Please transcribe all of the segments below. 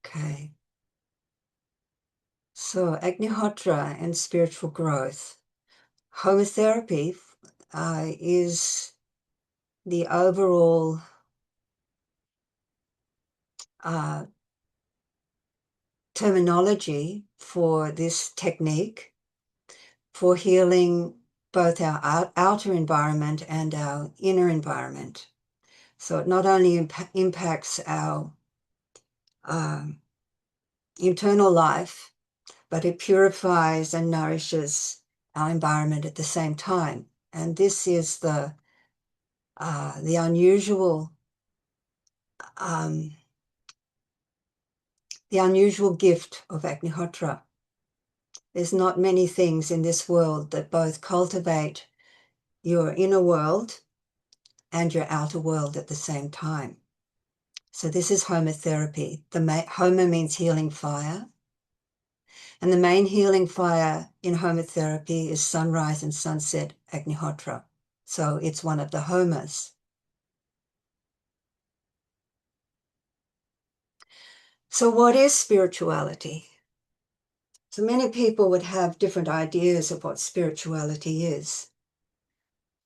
Okay. So Agnihotra and spiritual growth. Homotherapy is the overall terminology for this technique for healing both our outer environment and our inner environment. So it not only impacts our internal life, but it purifies and nourishes our environment at the same time. And this is the unusual gift of Agnihotra. There's not many things in this world that both cultivate your inner world and your outer world at the same time. So this is homotherapy. Homa means healing fire. And the main healing fire in homotherapy is sunrise and sunset Agnihotra. So it's one of the homas. So what is spirituality? So many people would have different ideas of what spirituality is.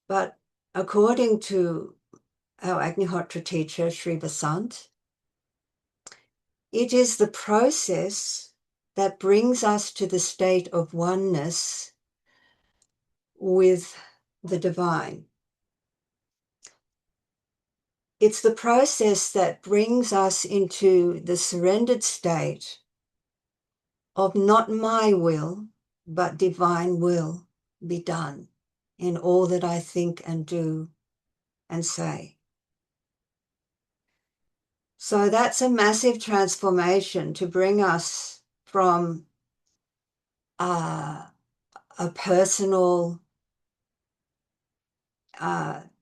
But according to our Agnihotra teacher, Sri Vasant, it is the process that brings us to the state of oneness with the divine. It's the process that brings us into the surrendered state of not my will, but divine will be done in all that I think and do and say. So that's a massive transformation to bring us from a personal,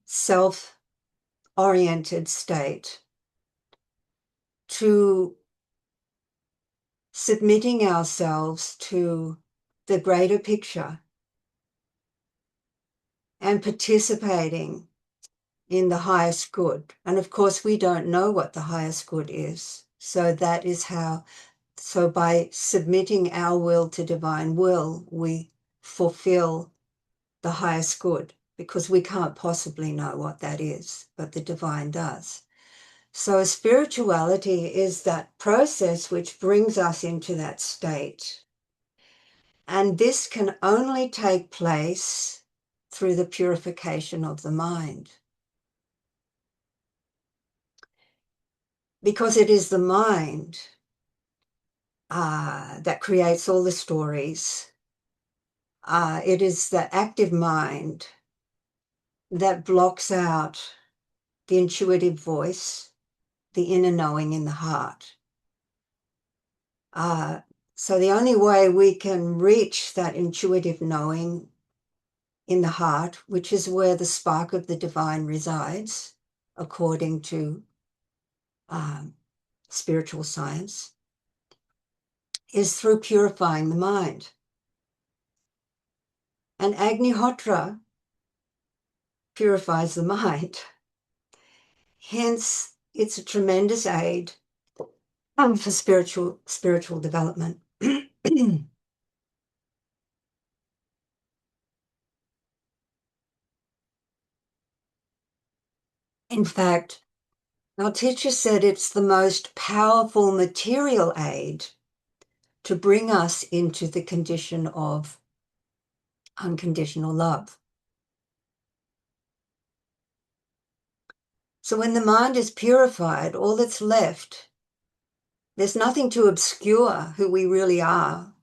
self-oriented state to submitting ourselves to the greater picture and participating in the highest good. And of course, we don't know what the highest good is. So that is how, so by submitting our will to divine will, we fulfill the highest good, because we can't possibly know what that is, but the divine does. So spirituality is that process which brings us into that state. And this can only take place through the purification of the mind. Because it is the mind that creates all the stories. It is the active mind that blocks out the intuitive voice, the inner knowing in the heart. So the only way we can reach that intuitive knowing in the heart, which is where the spark of the divine resides, according to spiritual science, is through purifying the mind. And Agnihotra purifies the mind. Hence, it's a tremendous aid for spiritual development. In fact, our teacher said it's the most powerful material aid to bring us into the condition of unconditional love. So when the mind is purified, all that's left, there's nothing to obscure who we really are,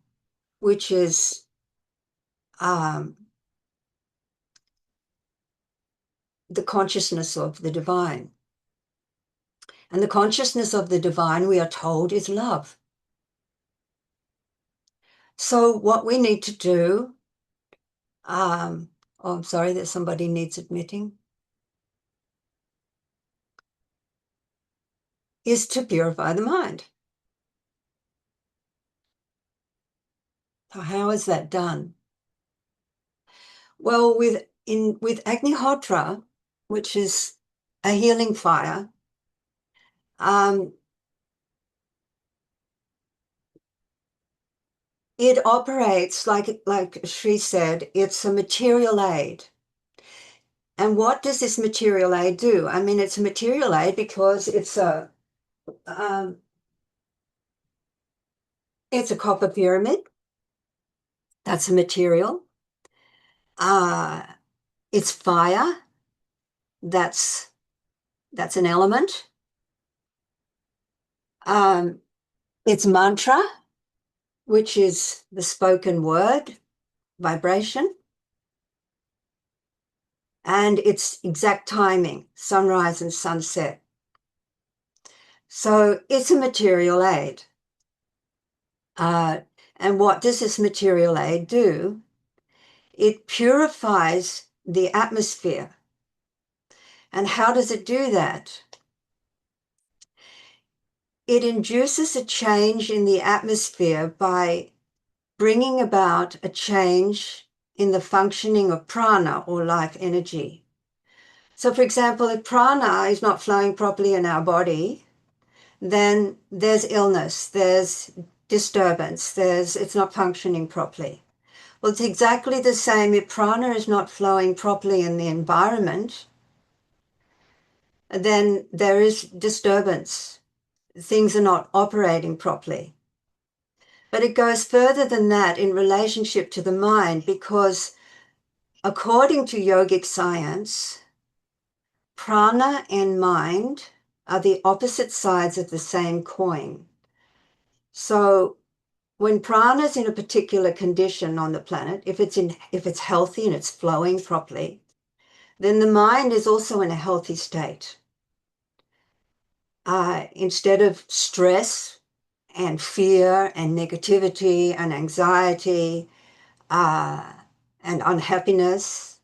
which is the consciousness of the divine. And the consciousness of the divine, we are told, is love. So what we need to do, oh, I'm sorry that somebody needs admitting, is to purify the mind. So how is that done? Well, with Agnihotra, which is a healing fire, it operates like Sri said, it's a material aid. And what does this material aid do? I mean, it's a material aid because um, it's a copper pyramid. That's a material. It's fire. That's an element. It's mantra, which is the spoken word, vibration. And it's exact timing, sunrise and sunset. So it's a material aid. And what does this material aid do? It purifies the atmosphere. And how does it do that? It induces a change in the atmosphere by bringing about a change in the functioning of prana or life energy. So, for example, if prana is not flowing properly in our body, then there's illness, there's disturbance, it's not functioning properly. Well, it's exactly the same if prana is not flowing properly in the environment, then there is disturbance. Things are not operating properly. But it goes further than that in relationship to the mind, because according to yogic science, prana and mind are the opposite sides of the same coin. So when prana is in a particular condition on the planet, if it's healthy and it's flowing properly, then the mind is also in a healthy state. Instead of stress and fear and negativity and anxiety and unhappiness,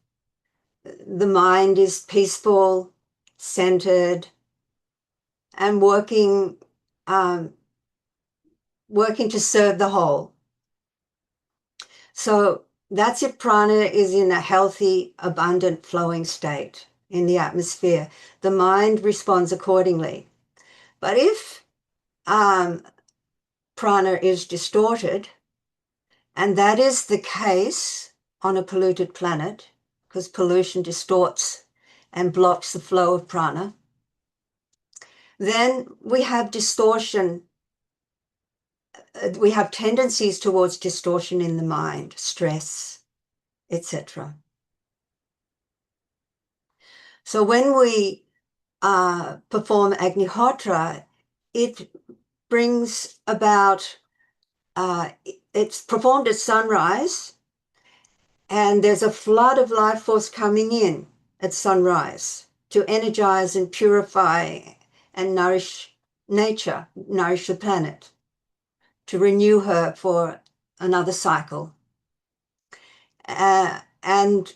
the mind is peaceful, centered, and working to serve the whole. So that's if prana is in a healthy, abundant, flowing state in the atmosphere. The mind responds accordingly. But if prana is distorted, and that is the case on a polluted planet, because pollution distorts and blocks the flow of prana, then we have distortion. We have tendencies towards distortion in the mind, stress, etc. So when we perform Agnihotra, it brings about, it's performed at sunrise, and there's a flood of life force coming in at sunrise to energize and purify and nourish nature, nourish the planet, to renew her for another cycle. And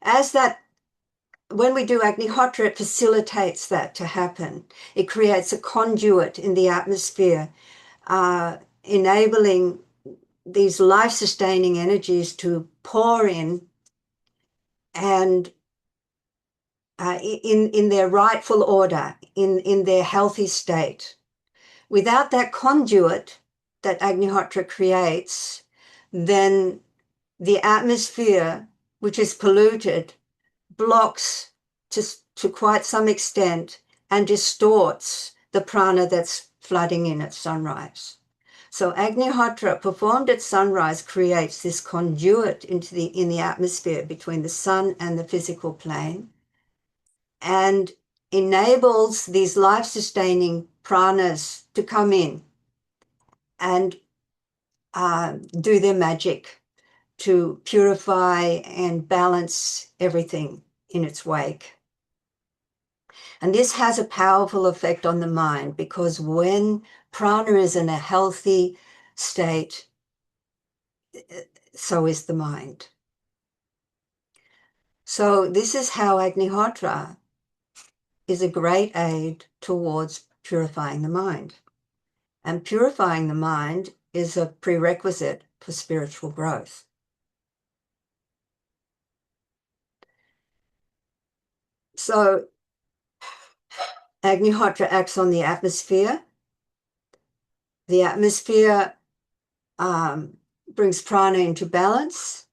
as that, when we do Agnihotra, it facilitates that to happen. It creates a conduit in the atmosphere, enabling these life-sustaining energies to pour in and in their rightful order, in their healthy state. Without that conduit that Agnihotra creates, then the atmosphere, which is polluted, blocks to quite some extent and distorts the prana that's flooding in at sunrise. So Agnihotra performed at sunrise creates this conduit in the atmosphere between the sun and the physical plane, and enables these life-sustaining pranas to come in and do their magic to purify and balance everything in its wake. And this has a powerful effect on the mind, because when prana is in a healthy state, so is the mind. So this is how Agnihotra is a great aid towards purifying the mind. And purifying the mind is a prerequisite for spiritual growth. So Agnihotra acts on the atmosphere. The atmosphere brings prana into balance,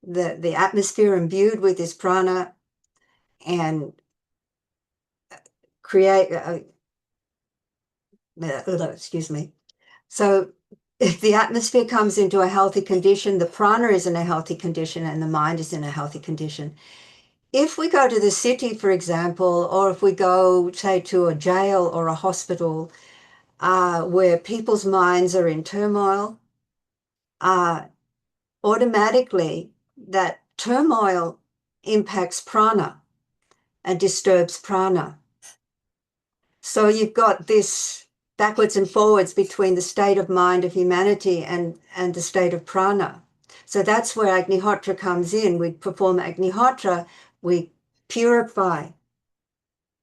the atmosphere imbued with this prana, and create, excuse me. So if the atmosphere comes into a healthy condition, the prana is in a healthy condition, and the mind is in a healthy condition. If we go to the city, for example, or if we go, say, to a jail or a hospital where people's minds are in turmoil, automatically that turmoil impacts prana and disturbs prana. So you've got this backwards and forwards between the state of mind of humanity and the state of prana. So that's where Agnihotra comes in. We perform Agnihotra, we purify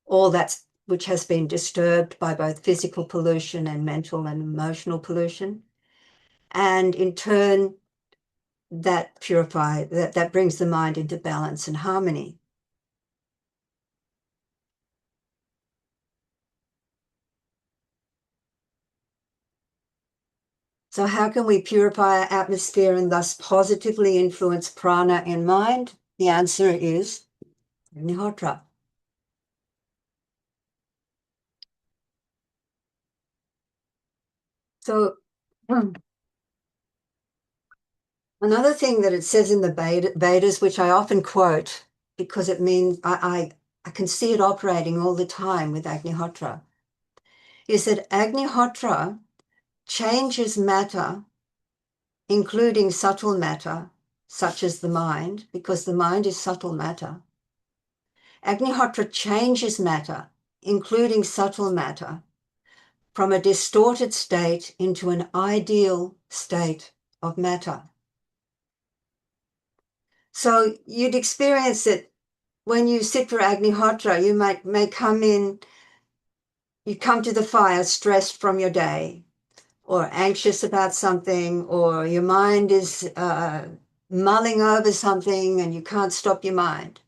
all that which has been disturbed by both physical pollution and mental and emotional pollution. And in turn, that brings the mind into balance and harmony. So how can we purify our atmosphere and thus positively influence prana in mind? The answer is Agnihotra. So another thing that it says in the Vedas, which I often quote because it means I can see it operating all the time with Agnihotra, is that Agnihotra changes matter, including subtle matter, such as the mind, because the mind is subtle matter. Agnihotra changes matter, including subtle matter, from a distorted state into an ideal state of matter. So you'd experience it when you sit for Agnihotra. You may come in, you come to the fire stressed from your day, or anxious about something, or your mind is mulling over something and you can't stop your mind.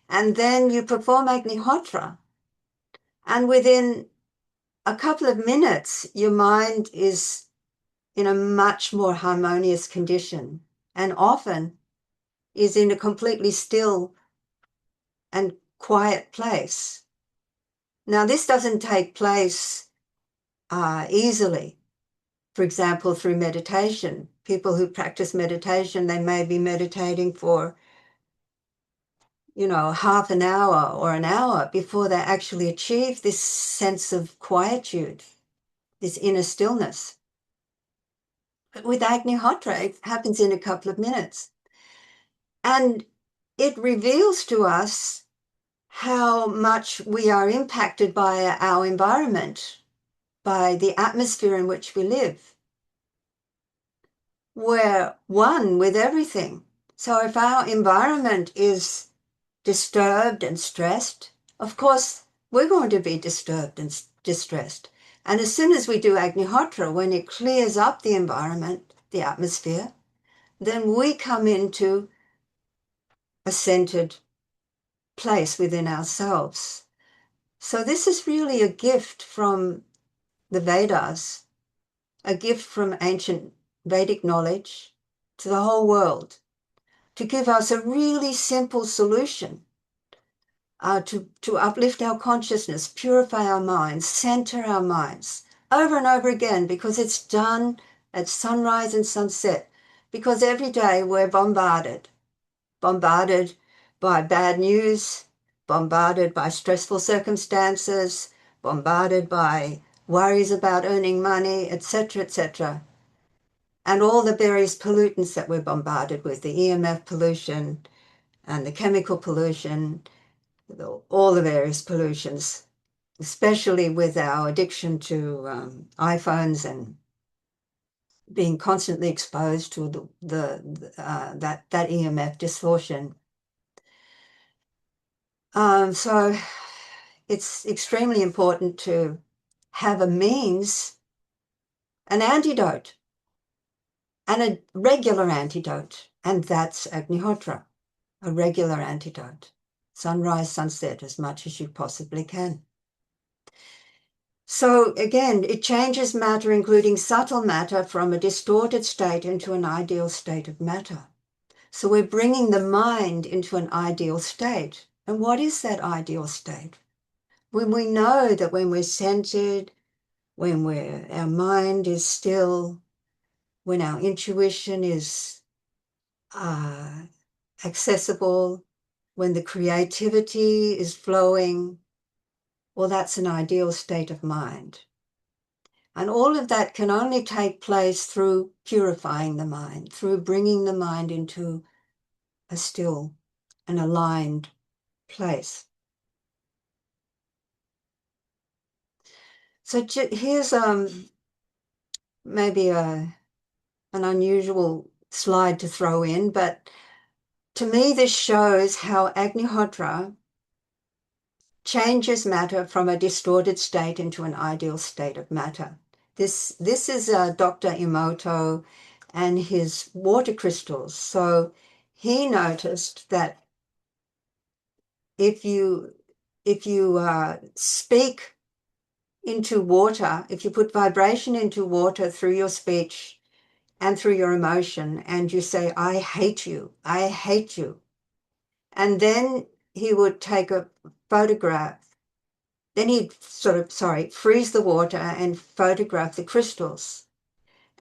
And then you perform Agnihotra, and within a couple of minutes, your mind is in a much more harmonious condition, and often is in a completely still and quiet place. Now, this doesn't take place easily. For example, through meditation. People who practice meditation, they may be meditating for, half an hour or an hour before they actually achieve this sense of quietude, this inner stillness. But with Agnihotra, it happens in a couple of minutes. And it reveals to us how much we are impacted by our environment, by the atmosphere in which we live. We're one with everything. So if our environment is disturbed and stressed, of course, we're going to be disturbed and distressed. And as soon as we do Agnihotra, when it clears up the environment, the atmosphere, then we come into a centered place within ourselves. So this is really a gift from the Vedas, a gift from ancient Vedic knowledge to the whole world, to give us a really simple solution to uplift our consciousness, purify our minds, center our minds over and over again, because it's done at sunrise and sunset, because every day we're bombarded by bad news, bombarded by stressful circumstances, bombarded by worries about earning money, etc., etc. And all the various pollutants that we're bombarded with, the EMF pollution and the chemical pollution, all the various pollutions, especially with our addiction to iPhones and being constantly exposed to that EMF distortion. So it's extremely important to have a means, an antidote, and a regular antidote, and that's Agnihotra, a regular antidote. Sunrise, sunset, as much as you possibly can. So again, it changes matter, including subtle matter, from a distorted state into an ideal state of matter. So we're bringing the mind into an ideal state. And what is that ideal state? When we know that when we're centered, when our mind is still, when our intuition is accessible, when the creativity is flowing, well, that's an ideal state of mind. And all of that can only take place through purifying the mind, through bringing the mind into a still and aligned place. So here's maybe an unusual slide to throw in, but to me this shows how Agnihotra changes matter from a distorted state into an ideal state of matter. This is Dr. Emoto and his water crystals. So he noticed that if you speak into water, if you put vibration into water through your speech and through your emotion, and you say, I hate you, and then he would take a photograph. Then he'd freeze the water and photograph the crystals.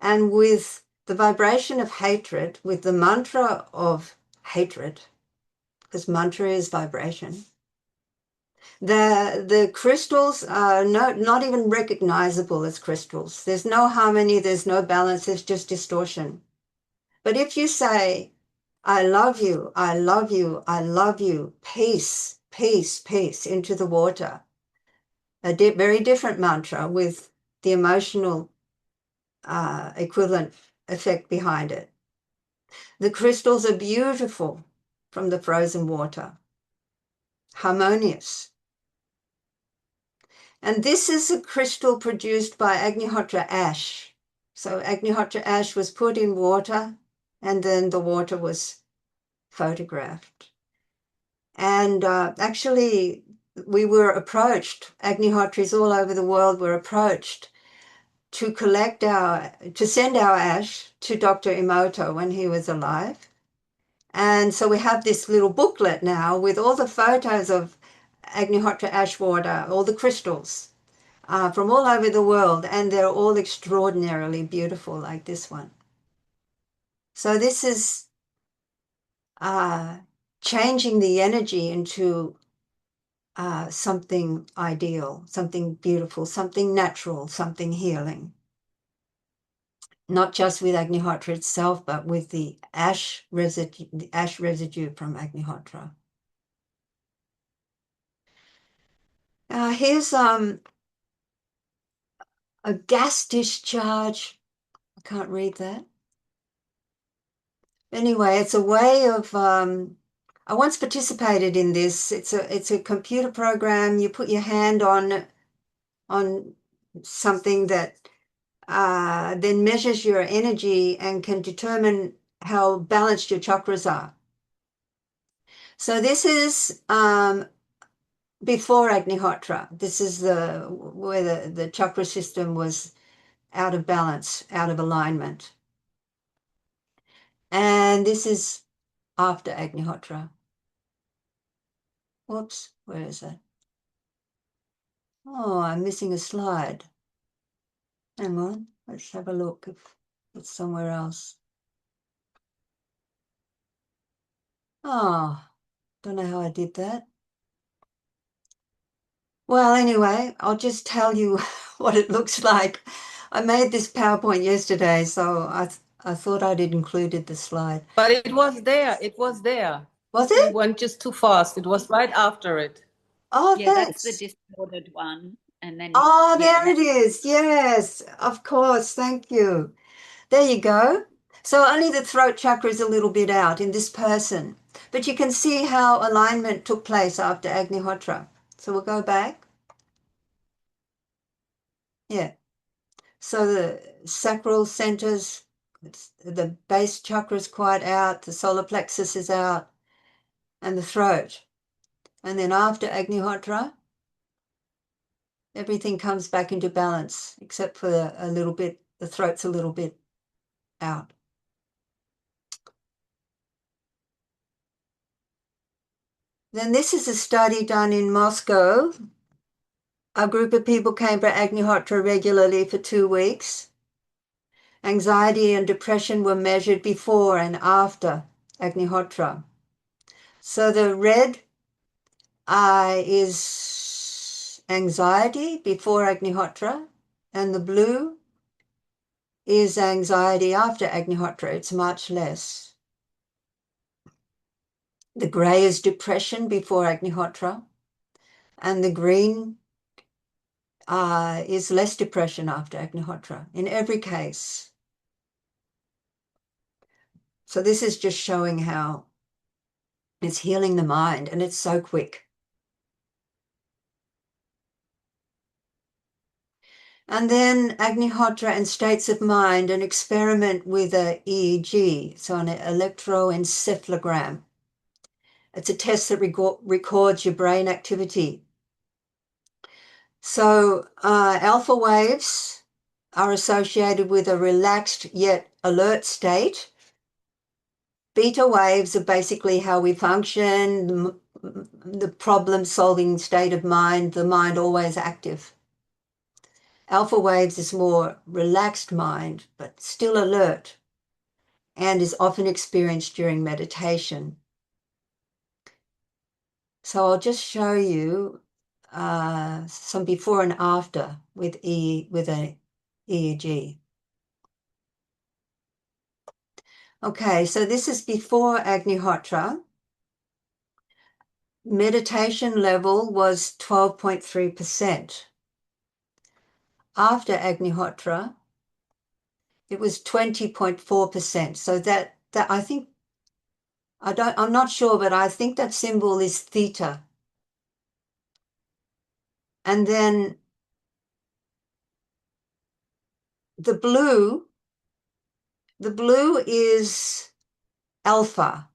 And with the vibration of hatred, with the mantra of hatred, because mantra is vibration, the crystals are not even recognizable as crystals. There's no harmony, there's no balance, there's just distortion. But if you say, I love you, I love you, I love you, peace, peace, peace, into the water, a very different mantra with the emotional equivalent effect behind it. The crystals are beautiful from the frozen water, harmonious. And this is a crystal produced by Agnihotra ash. So Agnihotra ash was put in water, and then the water was photographed. And actually, we were approached, Agnihotras all over the world were approached to send our ash to Dr. Emoto when he was alive. And so we have this little booklet now with all the photos of Agnihotra ash water, all the crystals from all over the world, and they're all extraordinarily beautiful like this one. So this is changing the energy into something ideal, something beautiful, something natural, something healing. Not just with Agnihotra itself, but with the ash residue from Agnihotra. Here's a gas discharge. I can't read that. Anyway, it's a way of. I once participated in this. It's a computer program. You put your hand on something that then measures your energy and can determine how balanced your chakras are. So this is before Agnihotra. This is where the chakra system was out of balance, out of alignment. And this is after Agnihotra. Whoops, where is it? Oh, I'm missing a slide. Hang on, let's have a look if it's somewhere else. Oh, don't know how I did that. Well, anyway, I'll just tell you what it looks like. I made this PowerPoint yesterday, so I thought I'd included the slide. But it was there. It was there. Was it? You went just too fast. It was right after it. Oh, yeah, thanks. that's the distorted one. And then oh, there it is. Yes, of course. Thank you. There you go. So only the throat chakra is a little bit out in this person. But you can see how alignment took place after Agnihotra. So we'll go back. Yeah. So the sacral centers, the base chakra is quite out, the solar plexus is out, and the throat. And then after Agnihotra, Everything comes back into balance, except for a little bit, the throat's a little bit out. Then this is a study done in Moscow. A group of people came for Agnihotra regularly for 2 weeks. Anxiety and depression were measured before and after Agnihotra. So the red is anxiety before Agnihotra, and the blue is anxiety after Agnihotra. It's much less. The grey is depression before Agnihotra, and the green is less depression after Agnihotra in every case. So this is just showing how it's healing the mind, and it's so quick. And then Agnihotra and states of mind, an experiment with a EEG, so an electroencephalogram. It's a test that records your brain activity. So alpha waves are associated with a relaxed yet alert state. Beta waves are basically how we function, the problem-solving state of mind, the mind always active. Alpha waves is more relaxed mind, but still alert, and is often experienced during meditation. So I'll just show you some before and after with an EEG. Okay, so this is before Agnihotra. Meditation level was 12.3%. After Agnihotra, it was 20.4%. So that I think, I'm not sure, but I think that symbol is theta. And then the blue is alpha.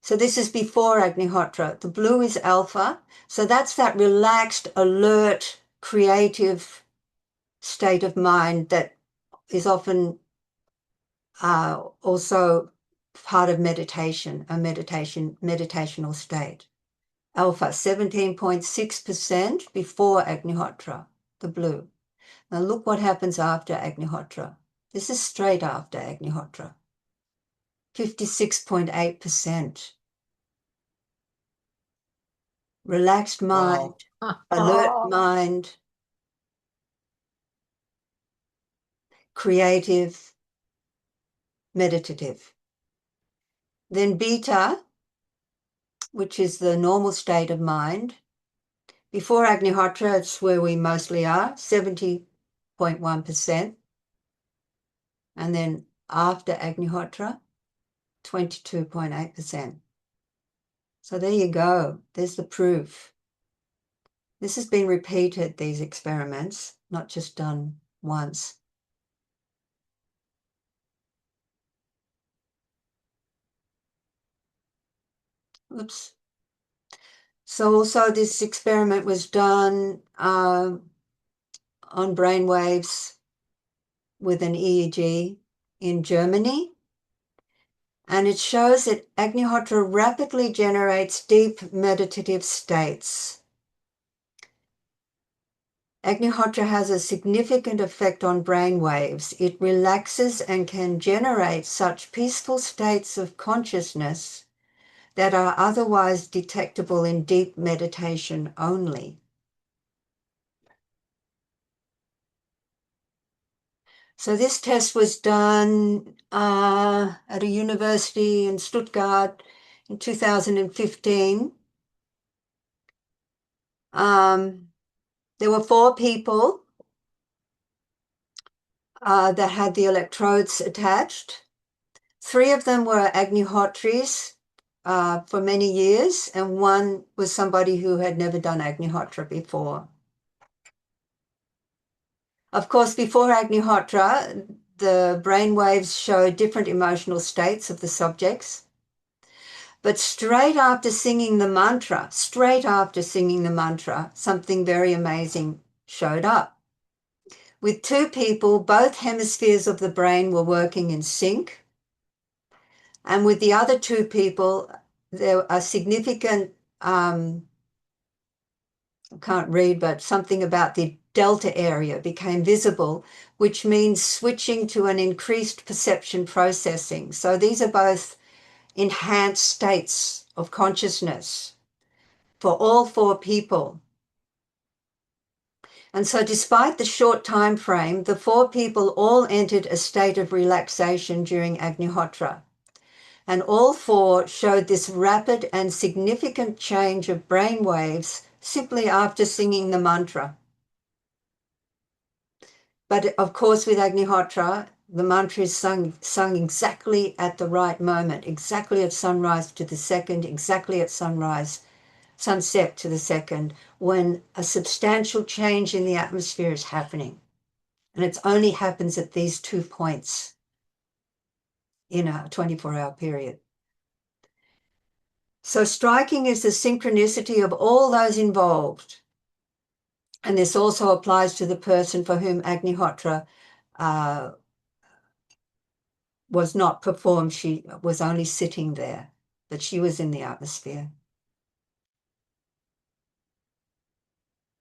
So this is before Agnihotra. The blue is alpha. So that's that relaxed, alert, creative state of mind that is often also part of meditation, a meditational state. Alpha, 17.6% before Agnihotra, the blue. Now look what happens after Agnihotra. This is straight after Agnihotra. 56.8%. Relaxed mind, Wow. alert mind, creative, meditative. Then beta, which is the normal state of mind. Before Agnihotra, it's where we mostly are, 70.1%. And then after Agnihotra, 22.8%. So there you go. There's the proof. This has been repeated, these experiments, not just done once. Oops. So also this experiment was done on brain waves with an EEG in Germany. And it shows that Agnihotra rapidly generates deep meditative states. Agnihotra has a significant effect on brain waves. It relaxes and can generate such peaceful states of consciousness that are otherwise detectable in deep meditation only. So this test was done at a university in Stuttgart in 2015. There were 4 people that had the electrodes attached. 3 of them were Agnihotris for many years, and 1 was somebody who had never done Agnihotra before. Of course, before Agnihotra, the brain waves showed different emotional states of the subjects. But straight after singing the mantra, something very amazing showed up. With 2 people, both hemispheres of the brain were working in sync. And with the other 2 people, there are significant, I can't read, but something about the delta area became visible, which means switching to an increased perception processing. So these are both enhanced states of consciousness for all 4 people. And so despite the short time frame, the 4 people all entered a state of relaxation during Agnihotra. And all 4 showed this rapid and significant change of brain waves simply after singing the mantra. But of course, with Agnihotra, the mantra is sung exactly at the right moment, exactly at sunrise to the second, exactly at sunset to the second, when a substantial change in the atmosphere is happening. And it only happens at these 2 points in a 24-hour period. So striking is the synchronicity of all those involved. And this also applies to the person for whom Agnihotra was not performed. She was only sitting there, but she was in the atmosphere.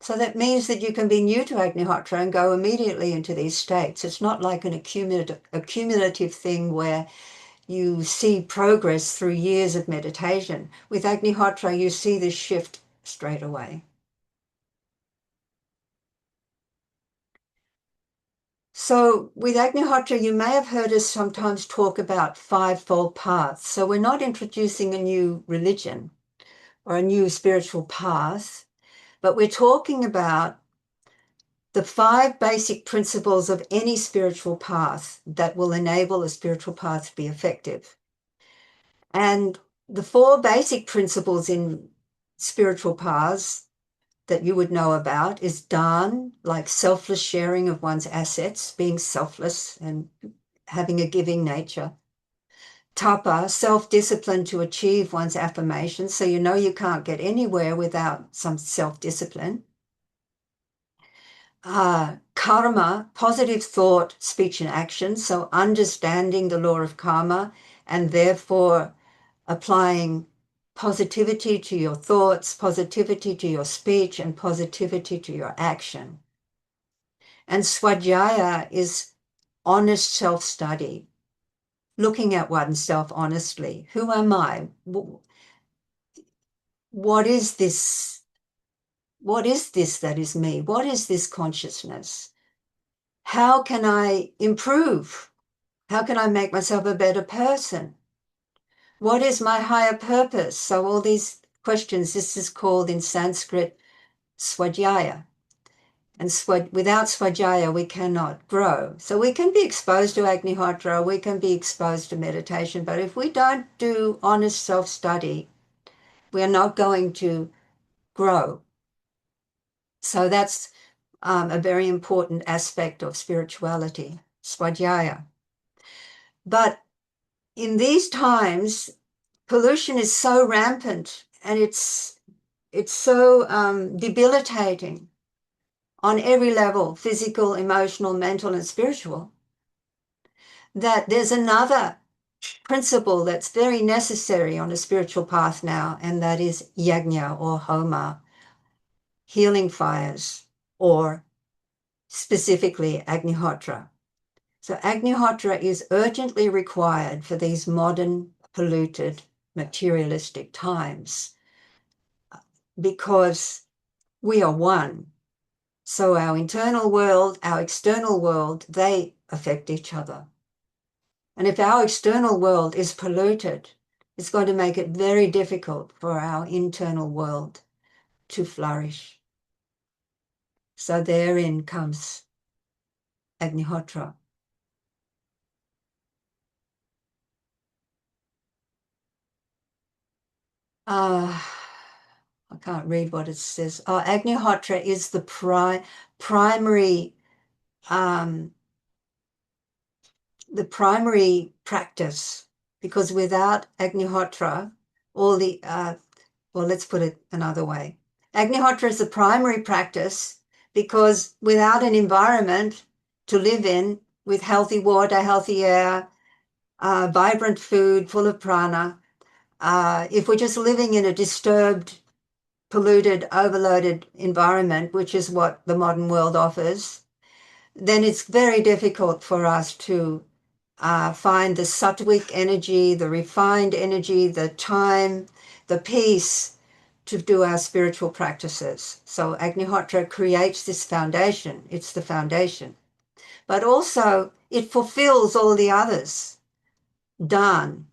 So that means that you can be new to Agnihotra and go immediately into these states. It's not like an accumulative thing where you see progress through years of meditation. With Agnihotra, you see this shift straight away. So with Agnihotra, you may have heard us sometimes talk about 5-fold paths. So we're not introducing a new religion or a new spiritual path, but we're talking about the 5 basic principles of any spiritual path that will enable a spiritual path to be effective. And the 4 basic principles in spiritual paths that you would know about is Dan, like selfless sharing of one's assets, being selfless and having a giving nature. Tapa, self-discipline to achieve one's affirmations, so you know you can't get anywhere without some self-discipline. Karma, positive thought, speech, and action, so understanding the law of karma and therefore applying positivity to your thoughts, positivity to your speech, and positivity to your action. And Swadhyaya is honest self-study, looking at oneself honestly. Who am I? What is this? What is this that is me? What is this consciousness? How can I improve? How can I make myself a better person? What is my higher purpose? So all these questions, this is called in Sanskrit Swadhyaya. And without Swadhyaya, we cannot grow. So we can be exposed to Agnihotra, we can be exposed to meditation, but if we don't do honest self-study, we are not going to grow. So that's a very important aspect of spirituality, Swadhyaya. But in these times, pollution is so rampant and it's so debilitating on every level, physical, emotional, mental, and spiritual, that there's another principle that's very necessary on a spiritual path now, and that is yajna or homa, healing fires, or specifically Agnihotra. So Agnihotra is urgently required for these modern, polluted, materialistic times because we are one. So our internal world, our external world, they affect each other. And if our external world is polluted, it's going to make it very difficult for our internal world to flourish. So therein comes Agnihotra. I can't read what it says. Oh, Agnihotra is the primary practice, because without Agnihotra, all the, well, let's put it another way. Agnihotra is the primary practice because without an environment to live in with healthy water, healthy air, vibrant food full of prana, if we're just living in a disturbed, polluted, overloaded environment, which is what the modern world offers, then it's very difficult for us to find the sattvic energy, the refined energy, the time, the peace to do our spiritual practices. So Agnihotra creates this foundation. It's the foundation. But also it fulfills all the others. Dan.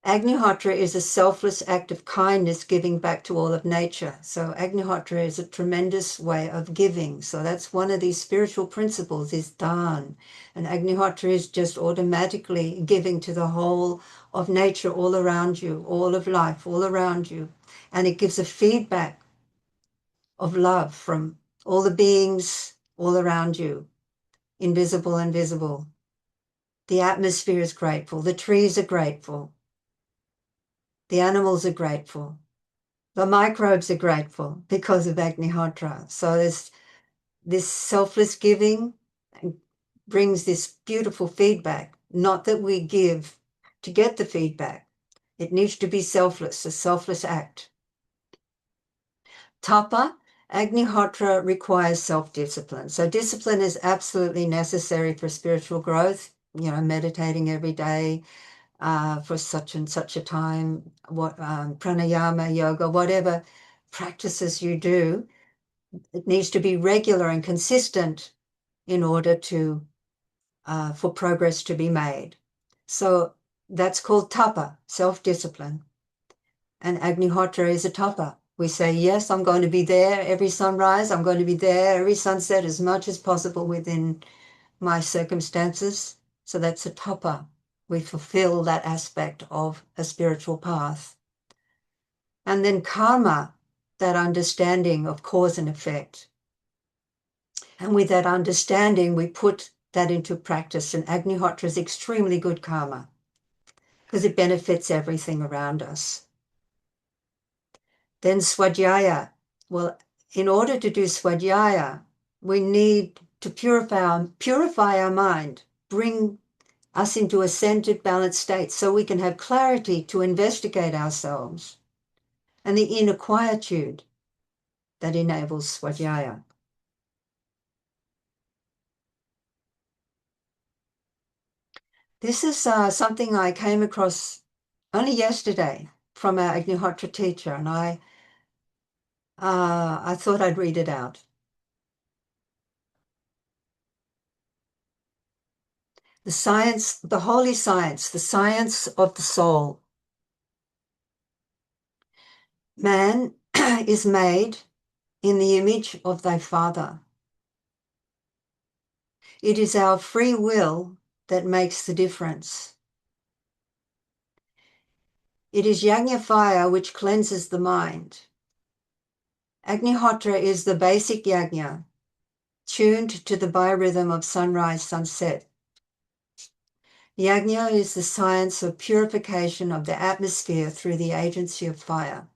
Agnihotra is a selfless act of kindness giving back to all of nature. So Agnihotra is a tremendous way of giving. So that's one of these spiritual principles is Dan. And Agnihotra is just automatically giving to the whole of nature all around you, all of life all around you. And it gives a feedback of love from all the beings all around you, invisible and visible. The atmosphere is grateful. The trees are grateful. The animals are grateful. The microbes are grateful because of Agnihotra. So this selfless giving brings this beautiful feedback. Not that we give to get the feedback. It needs to be selfless, a selfless act. Tapa, Agnihotra requires self-discipline. So discipline is absolutely necessary for spiritual growth, meditating every day, for such and such a time, pranayama, yoga, whatever practices you do, it needs to be regular and consistent in order to for progress to be made. So that's called tapa, self-discipline. And Agnihotra is a tapa. We say, yes, I'm going to be there every sunrise. I'm going to be there every sunset as much as possible within my circumstances. So that's a tapa. We fulfill that aspect of a spiritual path. And then karma, that understanding of cause and effect. And with that understanding, we put that into practice. And Agnihotra is extremely good karma because it benefits everything around us. Then swadhyaya. Well, in order to do swadhyaya, we need to purify our mind, bring us into a centered, balanced state so we can have clarity to investigate ourselves and the inner quietude that enables swadhyaya. This is something I came across only yesterday from our Agnihotra teacher, and I thought I'd read it out. The science, the holy science, the science of the soul. Man is made in the image of thy Father. It is our free will that makes the difference. It is yajna fire which cleanses the mind. Agnihotra is the basic yajna, tuned to the biorhythm of sunrise, sunset. Yajna is the science of purification of the atmosphere through the agency of fire.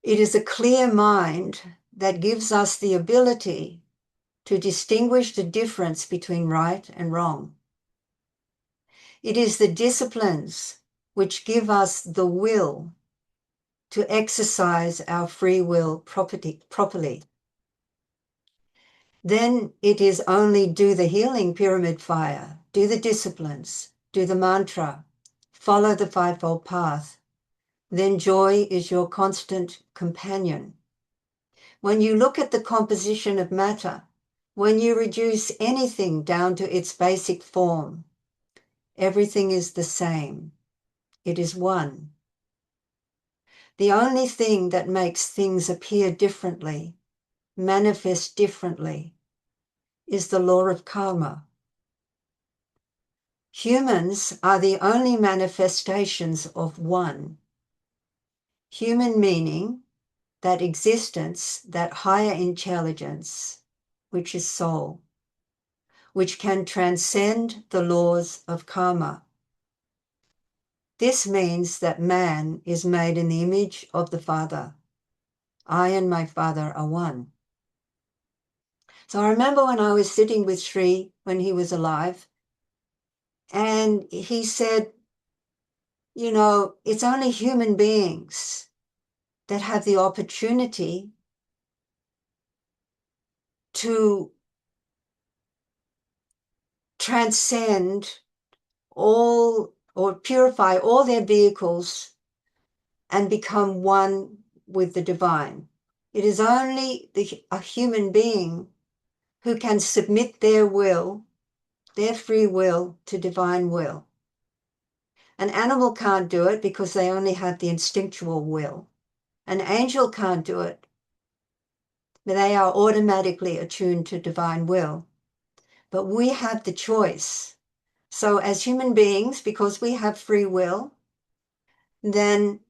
It is a clear mind that gives us the ability to distinguish the difference between right and wrong. It is the disciplines which give us the will to exercise our free will properly. Then it is only do the healing pyramid fire, do the disciplines, do the mantra, follow the fivefold path. Then joy is your constant companion. When you look at the composition of matter, when you reduce anything down to its basic form, everything is the same. It is one. The only thing that makes things appear differently, manifest differently, is the law of karma. Humans are the only manifestations of one. Human meaning, that existence, that higher intelligence, which is soul, which can transcend the laws of karma. This means that man is made in the image of the Father. I and my Father are one. So I remember when I was sitting with Sri when he was alive, and he said, you know, it's only human beings that have the opportunity to transcend all or purify all their vehicles and become one with the divine. It is only a human being who can submit their will, their free will, to divine will. An animal can't do it because they only have the instinctual will. An angel can't do it. They are automatically attuned to divine will. But we have the choice. So as human beings, because we have free will, then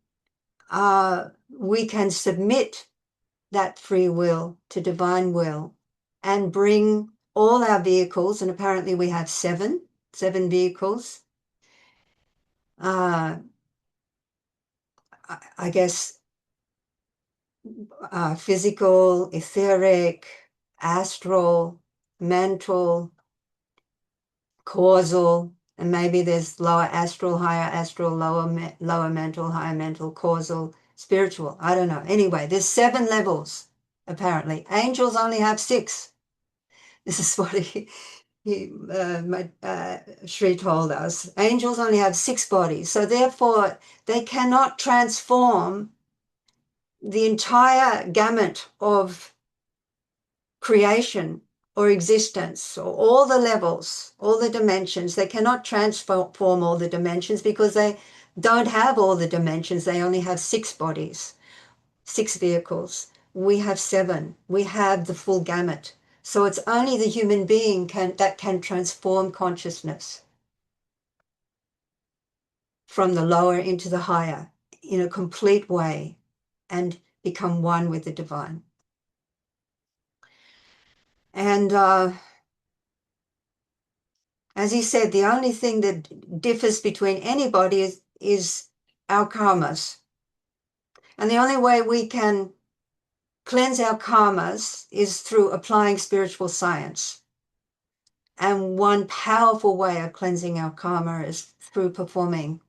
we can submit that free will to divine will and bring all our vehicles, and apparently we have seven vehicles. I guess physical, etheric, astral, mental, causal, and maybe there's lower astral, higher astral, lower mental, higher mental, causal, spiritual. I don't know. Anyway, there's 7 levels, apparently. Angels only have 6. This is what Sri told us. Angels only have 6 bodies. So therefore, they cannot transform the entire gamut of creation or existence, or all the levels, all the dimensions. They cannot transform all the dimensions because they don't have all the dimensions. They only have 6 bodies, 6 vehicles. We have 7. We have the full gamut. So it's only the human being that can transform consciousness from the lower into the higher in a complete way and become one with the divine. And as he said, the only thing that differs between anybody is our karmas. And the only way we can cleanse our karmas is through applying spiritual science. And one powerful way of cleansing our karma is through performing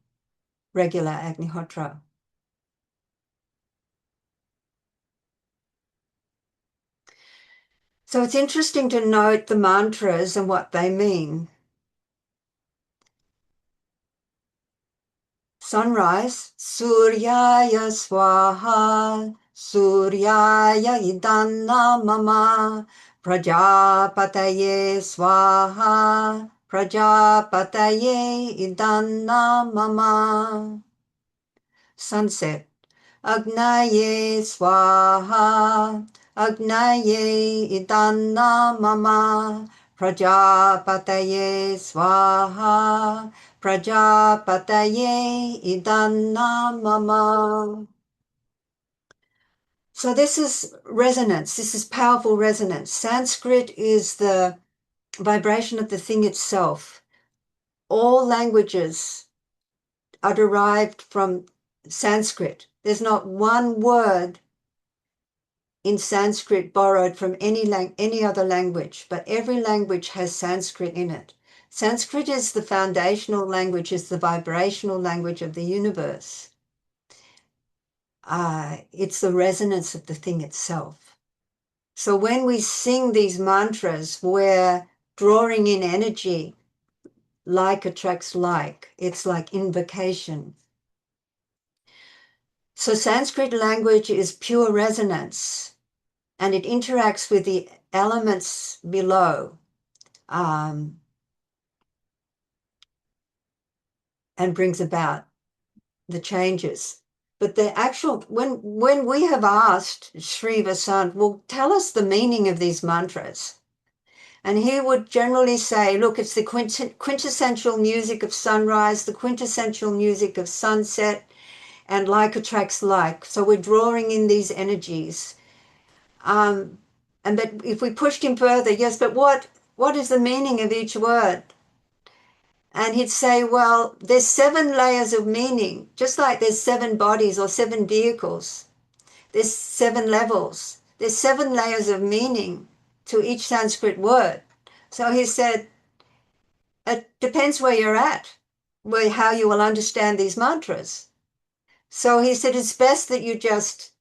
regular Agnihotra. So it's interesting to note the mantras and what they mean. Sunrise, Suryaya Swaha, Suryaya Idanna Mama, Prajapataye Swaha, Prajapataye Idanna Mama. Sunset, Agnaye Swaha, Agnaye Idanna Mama, Prajapataye Swaha, Prajapataye Idanna Mama. So this is resonance. This is powerful resonance. Sanskrit is the vibration of the thing itself. All languages are derived from Sanskrit. There's not one word in Sanskrit borrowed from any other language, but every language has Sanskrit in it. Sanskrit is the foundational language, is the vibrational language of the universe. It's the resonance of the thing itself. So when we sing these mantras, we're drawing in energy. Like attracts like. It's like invocation. So Sanskrit language is pure resonance, and it interacts with the elements below and brings about the changes. But the actual, when we have asked Sri Vasant, well, tell us the meaning of these mantras. And he would generally say, look, it's the quintessential music of sunrise, the quintessential music of sunset, and like attracts like. So we're drawing in these energies. And that if we pushed him further, yes, but what is the meaning of each word? And he'd say, well, there's 7 layers of meaning, just like there's 7 bodies or 7 vehicles. there's 7 levels. There's 7 layers of meaning to each Sanskrit word. So he said, it depends where you're at, how you will understand these mantras. So he said, it's best that you just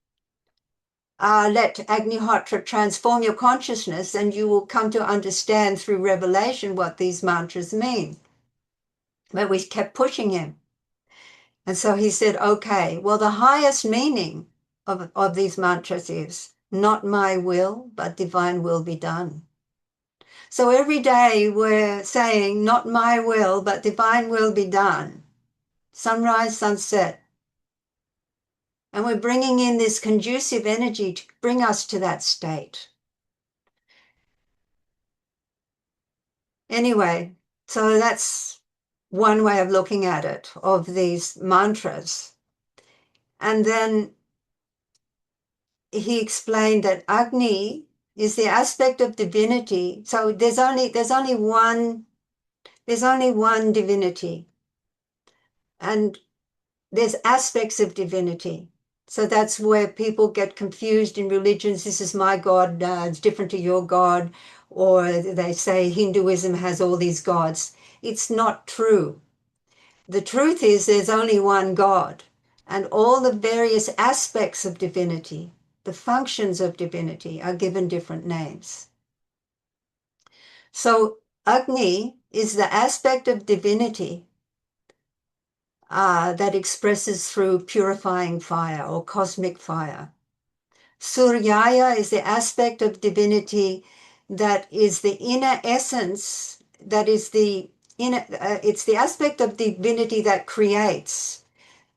let Agnihotra transform your consciousness, and you will come to understand through revelation what these mantras mean. But we kept pushing him. And so he said, okay, well, the highest meaning of these mantras is, not my will, but divine will be done. So every day we're saying, not my will, but divine will be done. Sunrise, sunset. And we're bringing in this conducive energy to bring us to that state. Anyway, so that's one way of looking at it, of these mantras. And then he explained that Agni is the aspect of divinity. So there's only one divinity, and there's aspects of divinity. So that's where people get confused in religions. This is my God, it's different to your God, or they say Hinduism has all these gods. It's not true. The truth is there's only one God, and all the various aspects of divinity, the functions of divinity, are given different names. So Agni is the aspect of divinity that expresses through purifying fire or cosmic fire. Suryaya is the aspect of divinity that is the inner essence, that is the inner, it's the aspect of divinity that creates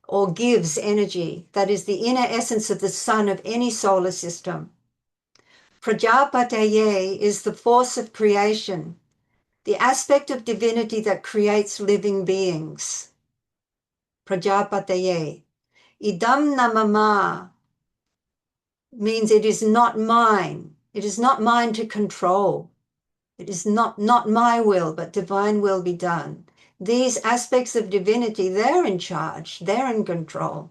or gives energy, that is the inner essence of the sun of any solar system. Prajapataye is the force of creation, the aspect of divinity that creates living beings. Prajapataye. Idam namama means it is not mine. It is not mine to control. It is not my will, but divine will be done. These aspects of divinity, they're in charge. They're in control.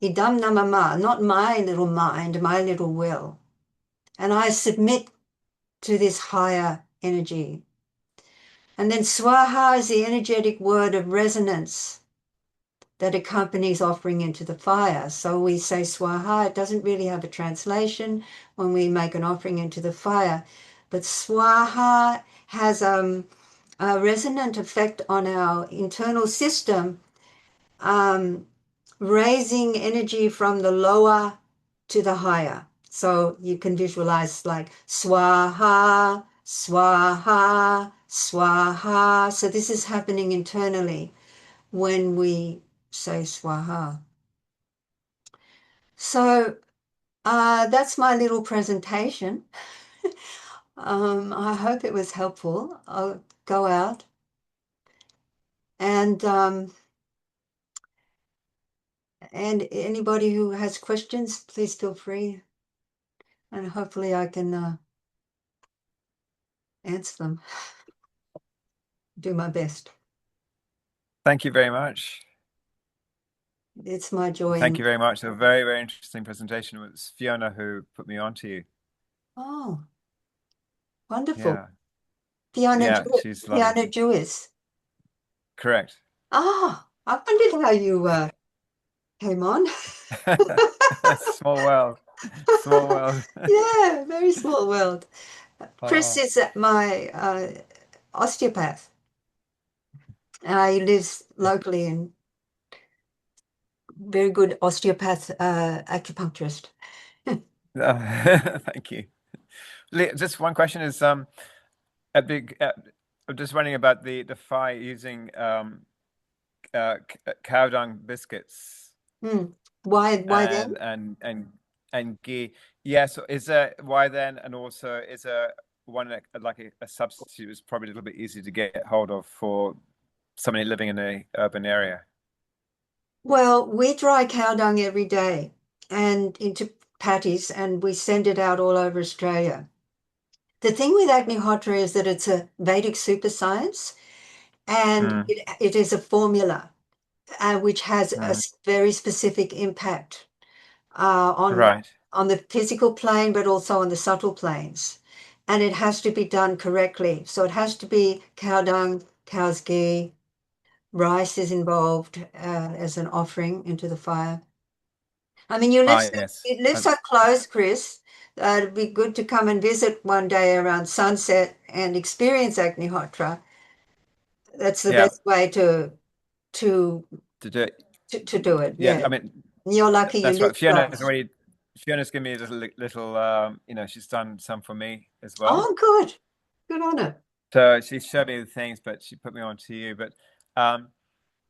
Idam namama, not my little mind, my little will. And I submit to this higher energy. And then swaha is the energetic word of resonance that accompanies offering into the fire. So we say swaha. It doesn't really have a translation when we make an offering into the fire. But swaha has a resonant effect on our internal system, raising energy from the lower to the higher. So you can visualize like swaha, swaha, swaha. So this is happening internally when we say swaha. So that's my little presentation. I hope it was helpful. I'll go out and anybody who has questions, please feel free, and hopefully I can answer them. Do my best. Thank you very much. It's my joy. Thank you very much. A very, very interesting presentation. It was Fiona who put me on to you. Oh, wonderful. Yeah. Fiona, Yeah, she's lovely. Fiona Jewis. Correct. Ah, I wondered how you came on. Small world. Small world. Yeah, very small world. Chris Oh. is my osteopath. He lives locally and very good osteopath acupuncturist. Thank you. Just one question is I'm just wondering about the fire using cow dung biscuits. Why then? And ghee. Yeah, so is there why then, and also is there one like a substitute is probably a little bit easy to get hold of for somebody living in an urban area? Well, we dry cow dung every day and into patties, and we send it out all over Australia. The thing with Agnihotra is that it's a Vedic super science, and it is a formula which has a very specific impact on Right. the physical plane, but also on the subtle planes. And it has to be done correctly. So it has to be cow dung, cow's ghee, rice is involved as an offering into the fire. I mean, Yes. you live so close, Chris. It'd be good to come and visit one day around sunset and experience Agnihotra. That's the Yeah. best way to To do it. to do it. Yeah. Yeah. I mean, You're lucky you that's live right. Fiona's close. already. Fiona's given me a little. You know, she's done some for me as well. Oh, good. Good on her. So she showed me the things, but she put me on to you. But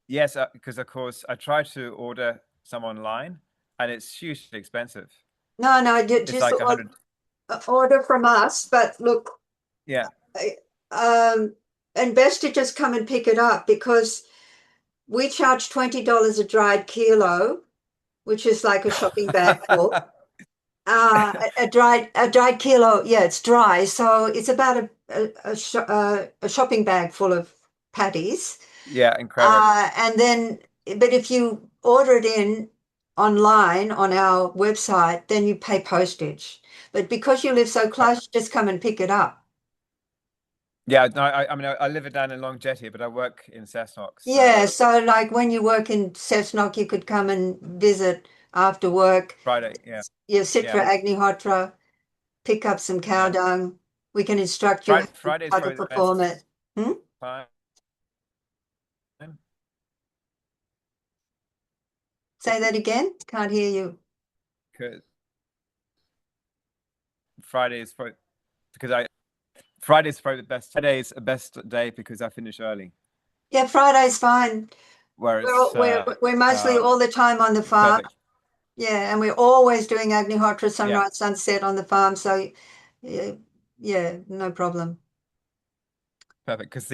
yes, because of course I tried to order some online, and it's hugely expensive. No, It's just like 100. order from us. But look, Yeah. and best to just come and pick it up because we charge $20 a dried kilo, which is like a shopping bag full. A dried kilo, yeah, it's dry, so it's about a shopping bag full of patties. Yeah, incredible. And then, but if you order it in online on our website, then you pay postage. But because you live so close, just come and pick it up. Yeah, no, I mean, I live down in Long Jetty, but I work in Cessnock. Yeah, so like when you work in Cessnock, you could come and visit after work. Friday, yeah. You sit for Yeah. Agnihotra, pick up some cow Yeah. dung. We can instruct you Friday is how to probably the perform it. best time. Say that again. Can't hear you. Because Friday is probably Friday's probably the best. Friday's the best day because I finish early. Yeah, Friday's fine. Whereas We're mostly all the time on the farm. perfect. Yeah, and we're always doing Agnihotra sunrise, Yeah. sunset on the farm. So, yeah, no problem. Perfect. Because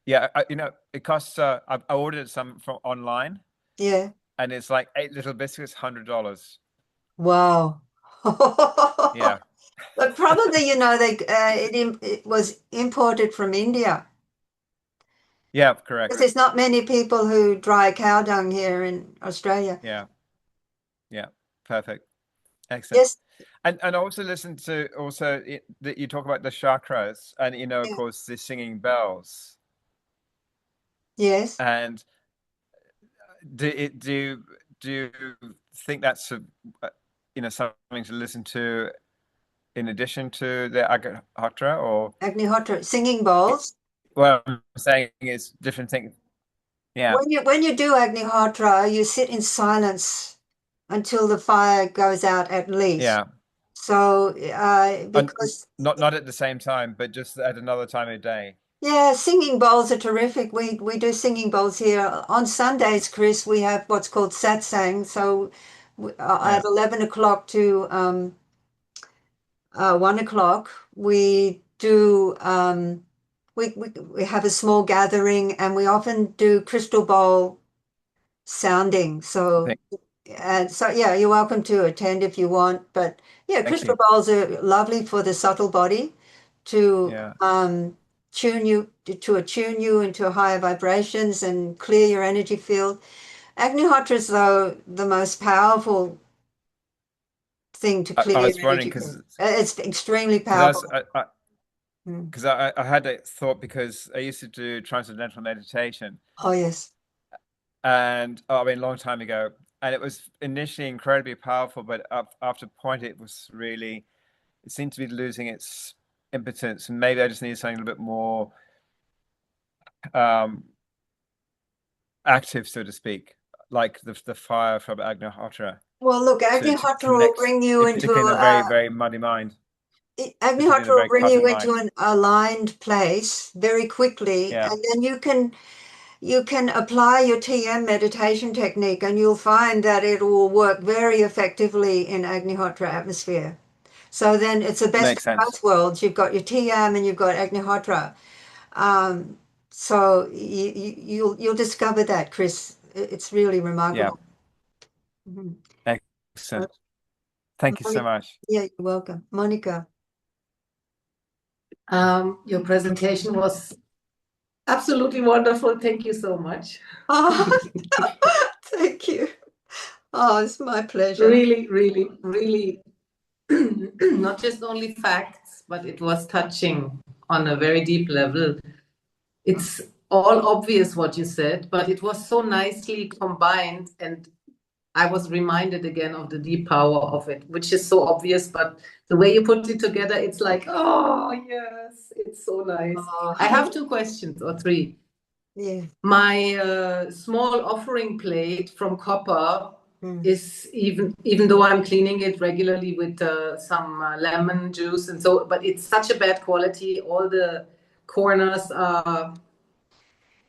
Yeah, you know, it costs. I ordered some from online, yeah. and it's like 8 little biscuits, $100. Wow. Yeah. But probably, it was imported from India Yeah, because correct. there's not many people who dry cow dung here in Australia. Yeah. Yeah. Perfect. Excellent. Yes. And I also listen to that you talk about the chakras, and you know, of Yeah. course, the singing bells. Yes. And do you think that's you know, something to listen to in addition to the Agnihotra, or Agnihotra singing bowls. what I'm saying is different things? Yeah. When you do Agnihotra, you sit in silence until the fire goes out at least. Yeah. So because not at the same time, but just at another time of day. yeah, singing bowls are terrific. We do singing bowls here on Sundays, Chris. We have what's called satsang. So at 11 o'clock to 1 o'clock, we do we have a small gathering, and we often do crystal bowl sounding. So yeah, you're welcome to attend if you want. But yeah, Thank crystal you. bowls are lovely for the subtle body to Yeah. attune you into higher vibrations and clear your energy field. Agnihotra is though the most powerful thing to clear I your was wondering energy field. It's extremely because powerful. I had a thought because I used to do transcendental meditation, Oh yes. and I mean, a long time ago, and it was initially incredibly powerful, but after a point, it seemed to be losing its impotence, and maybe I just need something a little bit more active, so to speak, like the fire from Agnihotra. Well, look, To Agnihotra will connect, bring you into particularly in a very, very muddy mind. Particularly in Agnihotra a will very bring cloudy you mind. into an aligned place very quickly, Yeah. and then you can apply your TM meditation technique, and you'll find that it will work very effectively in Agnihotra atmosphere. So then it's the best Makes of sense. both worlds. You've got your TM and you've got Agnihotra. So you'll discover that, Chris. It's really Yeah. remarkable. Mhm. Excellent. Thank you so much. Yeah, you're welcome. Monica. Your presentation was absolutely wonderful. Thank you so much. Oh, thank you. Oh, it's my pleasure. Really, really, really, not just only facts, but it was touching on a very deep level. It's all obvious what you said, but it was so nicely combined, and I was reminded again of the deep power of it, which is so obvious, but the way you put it together, it's like, oh, yes, it's so nice. Oh, I have 2 questions or 3. yeah. My small offering plate from copper Mm. is even though I'm cleaning it regularly with some lemon juice and so, but it's such a bad quality. All the corners are,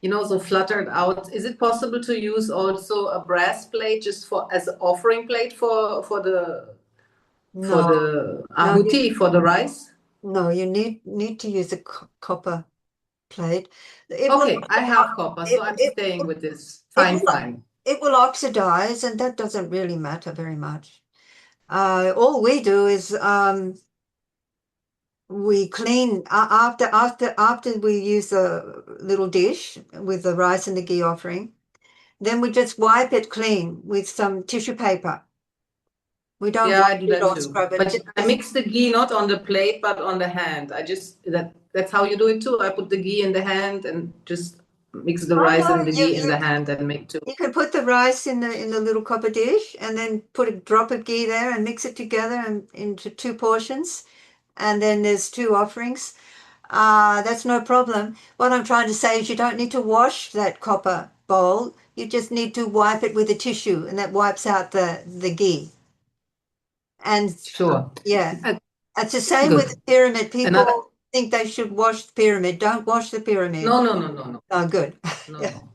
so fluttered out. Is it possible to use also a brass plate just for as an offering plate for the No, no, ahuti, for the rice? no, you need to use a copper plate. It will, Okay, I have copper, so I'm it, staying with this. it Fine, will, fine. it will oxidize, and that doesn't really matter very much. All we do is we clean after we use a little dish with the rice and the ghee offering. Then we just wipe it clean with some tissue paper. We don't Yeah, I wash do it that or too. scrub it. But I mix the ghee not on the plate, but on the hand. That's how you do it too. I put the ghee in the hand and just mix the Oh rice no, and the ghee in the hand and make two. you can put the rice in the little copper dish and then put a drop of ghee there and mix it together and into 2 portions. And then there's 2 offerings. That's no problem. What I'm trying to say is you don't need to wash that copper bowl. You just need to wipe it with a tissue, and that wipes out the ghee. And Sure. yeah, Uh, it's the same with Good. the pyramid. People Another, think they should wash the pyramid. Don't wash the pyramid. no, no, no, no, no, Oh, good. no, Yeah. no.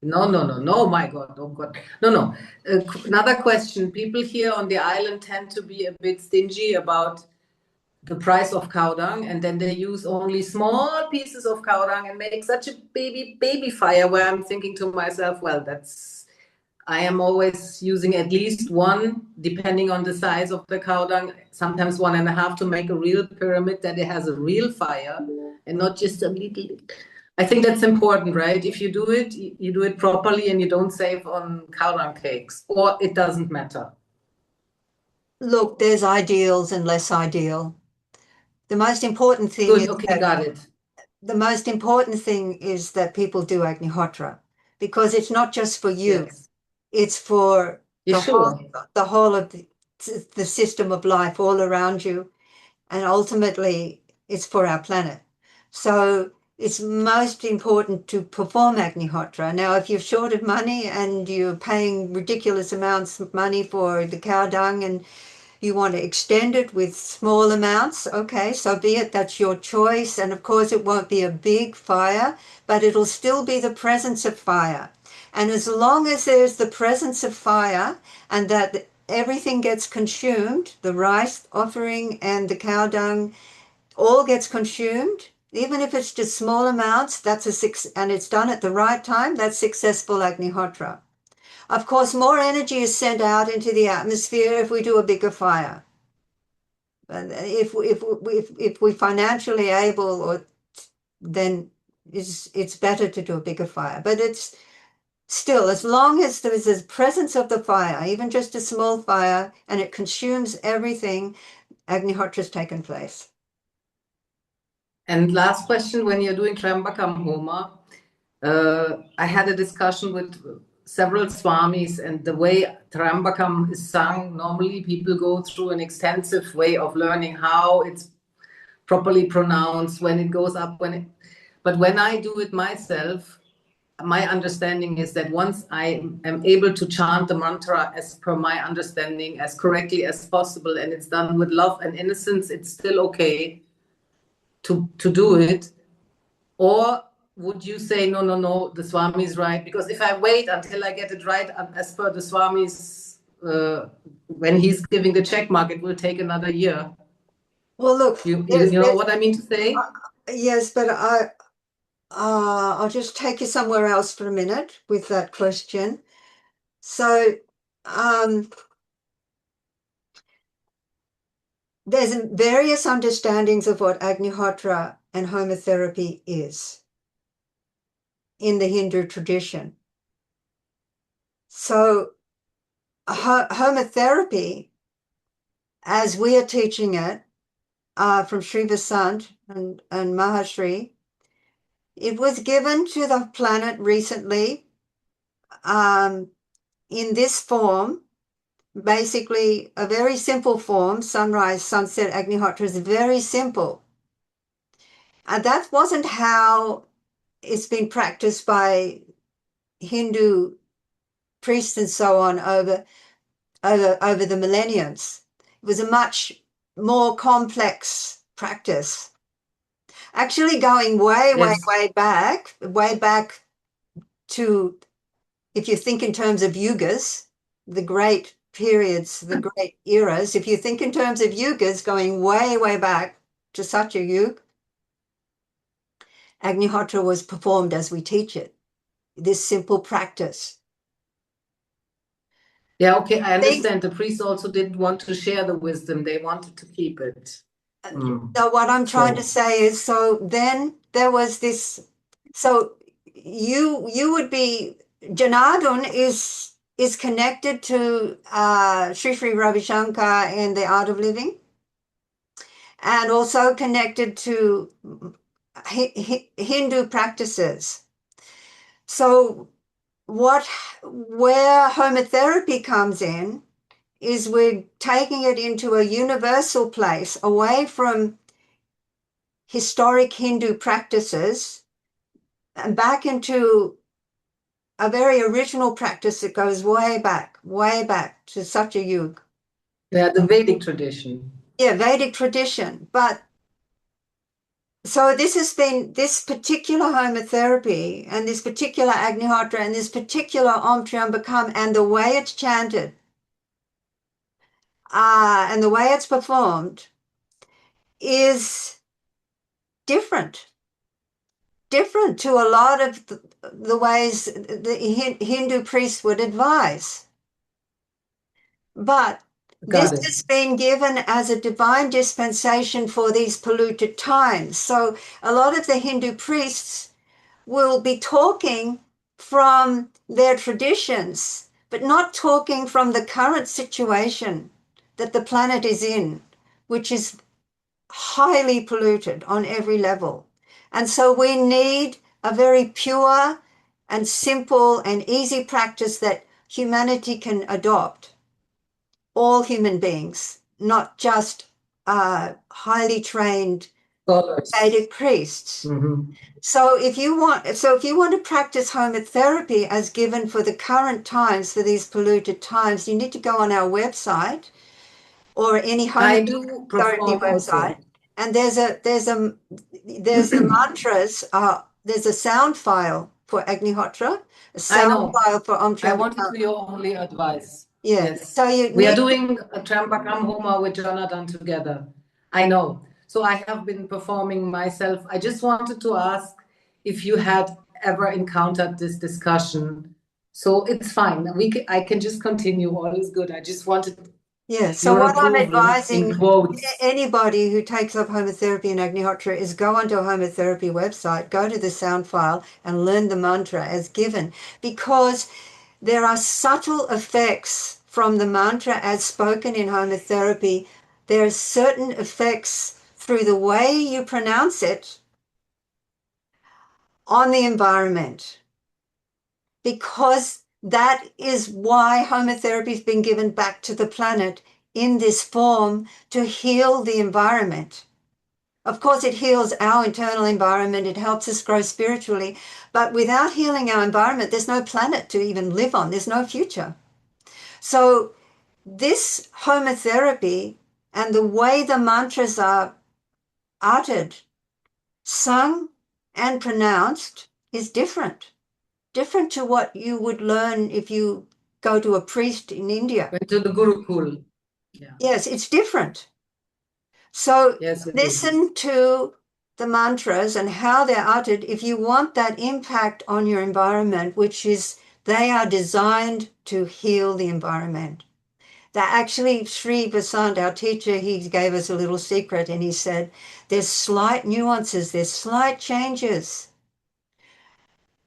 No, no, no, no, my God, oh God. No, no. Another question. People here on the island tend to be a bit stingy about the price of cow dung, and then they use only small pieces of cow dung and make such a baby fire, where I'm thinking to myself, well, I am always using at least 1, depending on the size of the cow dung, sometimes 1.5, to make a real pyramid that it has a real fire and not just a little. I think that's important, right? If you do it, you do it properly and you don't save on cow dung cakes, or it doesn't matter. Look, there's ideals and less ideal. The most important thing is Good, okay, got it. the most important thing is that people do Agnihotra, because it's not just for you. Yes. It's for You the whole of the system of life all around you, and ultimately it's for our planet. So it's most important to perform Agnihotra. Now, if you're short of money and you're paying ridiculous amounts of money for the cow dung and you want to extend it with small amounts, okay, so be it, that's your choice. And of course, it won't be a big fire, but it'll still be the presence of fire. And as long as there's the presence of fire and that everything gets consumed, the rice offering and the cow dung all gets consumed, even if it's just small amounts, and it's done at the right time, that's successful Agnihotra. Of course, more energy is sent out into the atmosphere if we do a bigger fire. And if we financially able, or then it's better to do a bigger fire. But it's still, as long as there is a presence of the fire, even just a small fire, and it consumes everything, Agnihotra has taken place. And last question, when you're doing Trambakam Homa, I had a discussion with several swamis, and the way Trambakam is sung, normally people go through an extensive way of learning how it's properly pronounced, when it goes up, but when I do it myself, my understanding is that once I am able to chant the mantra as per my understanding, as correctly as possible, and it's done with love and innocence, it's still okay to do it. Or would you say, no, no, no, the Swami is right? Because if I wait until I get it right, as per the Swami's, when he's giving the check mark, it will take another year. Well, look, You know what I mean to say? yes, but I'll just take you somewhere else for a minute with that question. So, there's various understandings of what Agnihotra and homotherapy is in the Hindu tradition. So homotherapy, as we are teaching it, from Sri Vasant and Mahashri, it was given to the planet recently in this form, basically a very simple form. Sunrise, sunset, Agnihotra is very simple. And that wasn't how it's been practiced by Hindu priests and so on over the millenniums. It was a much more complex practice. Actually going way back to, if you think in terms of yugas, the great periods, the great eras, if you think in terms of yugas going way back to Satya Yuga, Agnihotra was performed as we teach it, this simple practice. Yeah, okay, I understand. The priests also didn't want to share the wisdom. They wanted to keep it. So what I'm trying to say is, so then there was this, so you would be, Janardhan is connected to Sri Sri Ravi Shankar and the Art of Living, and also connected to Hindu practices. So where homotherapy comes in is we're taking it into a universal place, away from historic Hindu practices and back into a very original practice that goes way back to Satya Yuga. Yeah, the Vedic tradition. Yeah, Vedic tradition. But so this has been, this particular homotherapy and this particular Agnihotra and this particular Om Triambakam and the way it's chanted and the way it's performed is different to a lot of the ways the Hindu priests would advise. But this has been given as a divine dispensation for these polluted times. So a lot of the Hindu priests will be talking from their traditions, but not talking from the current situation that the planet is in, which is highly polluted on every level. And so we need a very pure and simple and easy practice that humanity can adopt. All human beings, not just highly trained Vedic priests. Mm-hmm. So if you want to practice homotherapy as given for the current times, for these polluted times, you need to go on our website or any homotherapy website. And there's the mantras. There's a sound file for Agnihotra, a sound file for Om Shree Dham. I wanted your only advice. Yeah. Yes. So we are doing a Trambakam Homa with Jonathan together. I know. So I have been performing myself. I just wanted to ask if you had ever encountered this discussion. So it's fine. I can just continue. All is good. I just wanted. Yeah, so what I'm advising anybody who takes up homotherapy and Agnihotra is go onto a homotherapy website, go to the sound file and learn the mantra as given, because there are subtle effects from the mantra as spoken in homotherapy. There are certain effects through the way you pronounce it on the environment, because that is why homotherapy has been given back to the planet in this form, to heal the environment. Of course, it heals our internal environment. It helps us grow spiritually. But without healing our environment, there's no planet to even live on. There's no future. So this homotherapy and the way the mantras are uttered, sung, and pronounced is different to what you would learn if you go to a priest in India. Went to the Gurukul. Yeah. Yes, it's different. So listen to the mantras and how they're uttered if you want that impact on your environment, which is they are designed to heal the environment. That actually, Sri Vasant, our teacher, he gave us a little secret and he said, there's slight nuances, there's slight changes.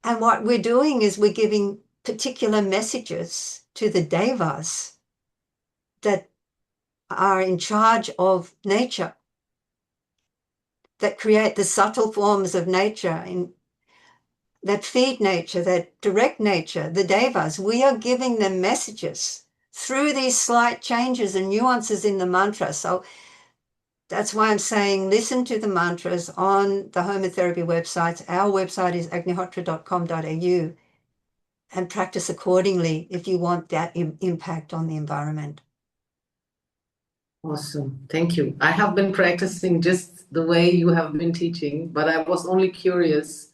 And what we're doing is we're giving particular messages to the devas that are in charge of nature, that create the subtle forms of nature, that feed nature, that direct nature, the devas. We are giving them messages through these slight changes and nuances in the mantra. So that's why I'm saying listen to the mantras on the Homa Therapy websites. Our website is agnihotra.com.au, and practice accordingly if you want that impact on the environment. Awesome. Thank you. I have been practicing just the way you have been teaching, but I was only curious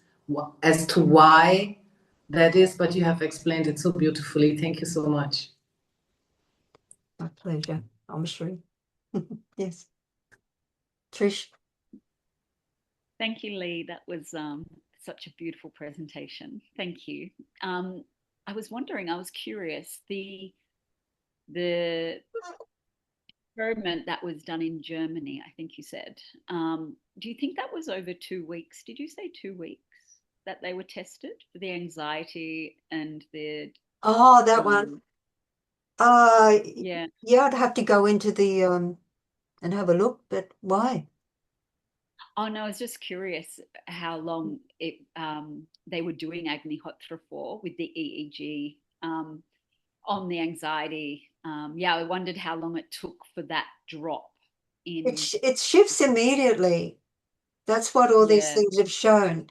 as to why that is, but you have explained it so beautifully. Thank you so much. My pleasure. Om Shree. Yes. Trish. Thank you, Lee. That was such a beautiful presentation. Thank you. I was wondering, I was curious, the experiment that was done in Germany, I think you said, do you think that was over 2 weeks? Did you say 2 weeks that they were tested for the anxiety and the Oh, that one. yeah. Yeah, I'd have to go into the and have a look, but why? Oh no, I was just curious how long they were doing Agnihotra for with the EEG on the anxiety. Yeah, I wondered how long it took for that drop in. It shifts immediately. That's what all these Yeah. things have shown.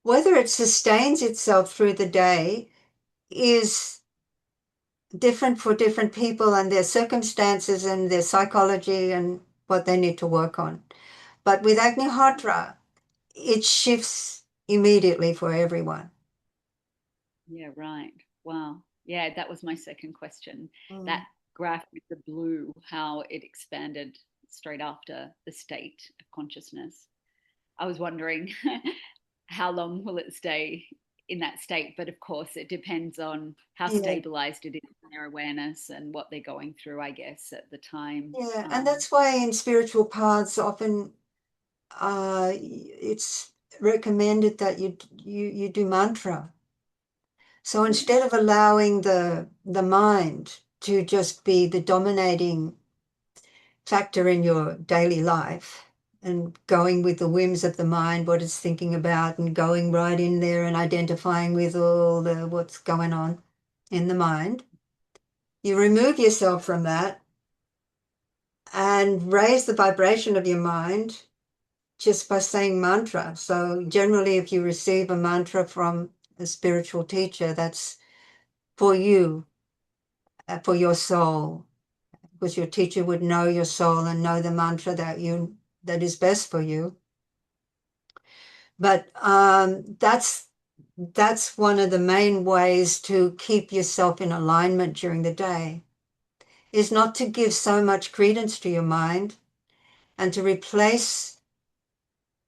Whether it sustains itself through the day is different for different people and their circumstances and their psychology and what they need to work on. But with Agnihotra, it shifts immediately for everyone. Yeah, right. Wow. Yeah, that was my second question. Mm. That graph with the blue, how it expanded straight after the state of consciousness. I was wondering how long will it stay in that state? But of course, it depends on how Yeah. stabilized it is in their awareness and what they're going through, I guess, at the time. Yeah, and that's why in spiritual paths often it's recommended that you do mantra. So instead of allowing the mind to just be the dominating factor in your daily life and going with the whims of the mind, what it's thinking about, and going right in there and identifying with all the what's going on in the mind, you remove yourself from that and raise the vibration of your mind just by saying mantra. So generally, if you receive a mantra from a spiritual teacher, that's for you, for your soul, because your teacher would know your soul and know the mantra that is best for you. But that's one of the main ways to keep yourself in alignment during the day, is not to give so much credence to your mind and to replace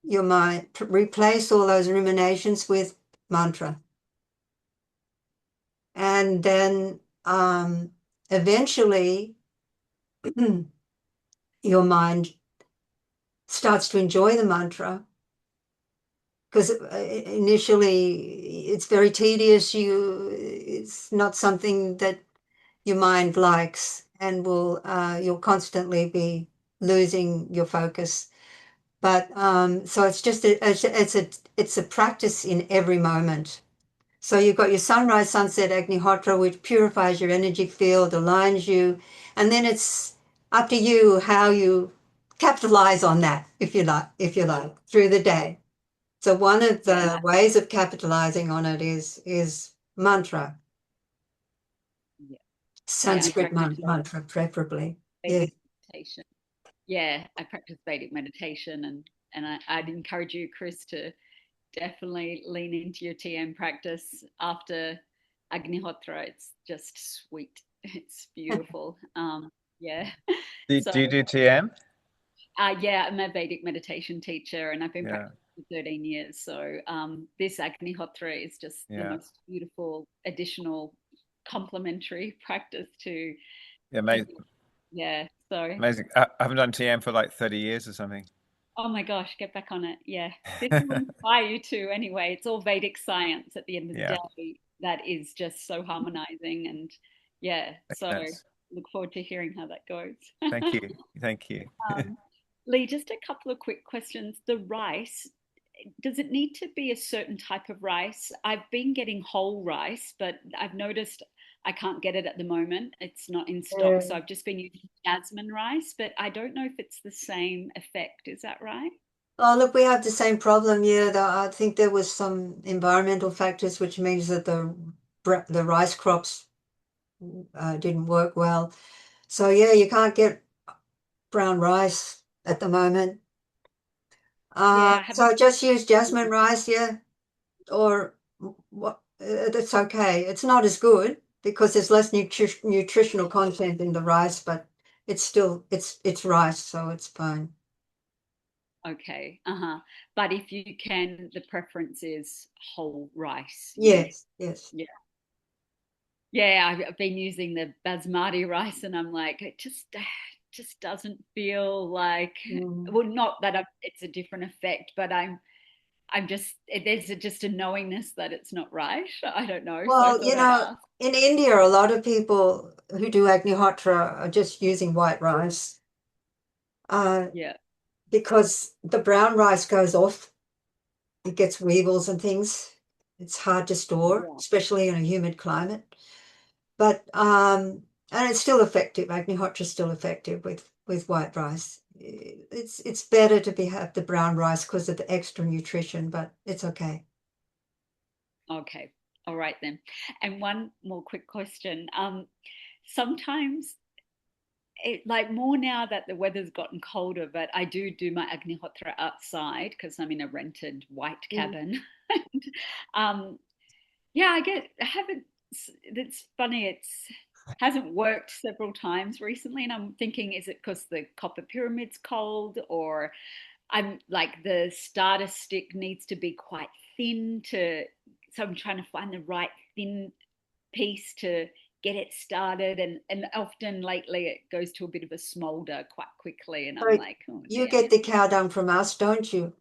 your mind, replace all those ruminations with mantra. And then eventually your mind starts to enjoy the mantra, because initially it's very tedious. It's not something that your mind likes, and you'll constantly be losing your focus. But so it's just it's a practice in every moment. So you've got your sunrise, sunset, Agnihotra, which purifies your energy field, aligns you, and then it's up to you how you capitalize on that, if you like, through the day. So one of the ways of capitalizing on it is mantra, Sanskrit mantra, preferably. Yeah. Meditation. Yeah, I practice Vedic meditation, and I'd encourage you, Chris, to definitely lean into your TM practice after Agnihotra. It's just sweet. It's beautiful. Yeah. Do you do TM? Yeah, I'm a Vedic meditation teacher, and I've been practicing for 13 years. So this Agnihotra is just the most beautiful additional complementary practice to. Yeah, amazing. Yeah, so amazing. I haven't done TM for like 30 years or something. Oh my gosh, get back on it. Yeah. This will inspire you too anyway. It's all Vedic science at the end of the day. that is just so harmonizing. And yeah, so Yes. look forward to hearing how that goes. Thank you. Thank you. Lee, just a couple of quick questions. The rice, does it need to be a certain type of rice? I've been getting whole rice, but I've noticed I can't get it at the moment. It's not in stock. So I've just been using jasmine rice, but I don't know if it's the same effect. Is that right? Oh, look, we have the same problem here. I think there was some environmental factors, which means that the rice crops didn't work well. So yeah, you can't get brown rice at the moment. Yeah, I So haven't. just use jasmine rice, yeah, or what? That's okay. It's not as good because there's less nutritional content in the rice, but it's still it's rice, so it's fine. Okay. Uh-huh. But if you can, the preference is whole rice. Yes, yes. Yeah. Yeah, I've been using the basmati rice, and I'm like, it just doesn't feel like, Mm. well, not that it's a different effect, but I'm just, there's just a knowingness that it's not right. I don't know, so I Well, thought I'd ask. in India, a lot of people who do Agnihotra are just using white rice, uh, Yeah, because the brown rice goes off. It gets weevils and things. It's hard to store, yeah. especially in a humid climate. But and it's still effective. Agnihotra is still effective with white rice. It's better to have the brown rice because of the extra nutrition, but it's okay. Okay. All right then. And one more quick question. Sometimes like more now that the weather's gotten colder, but I do my Agnihotra outside because I'm in a rented white Mm. cabin. And, yeah, I haven't. It's funny. It's hasn't worked several times recently, and I'm thinking, is it because the copper pyramid's cold, or I'm like the starter stick needs to be quite thin to. So I'm trying to find the right thin piece to get it started, and often lately it goes to a bit of a smolder quite quickly, and I'm So like, oh you damn get it. the cow dung from us, don't you?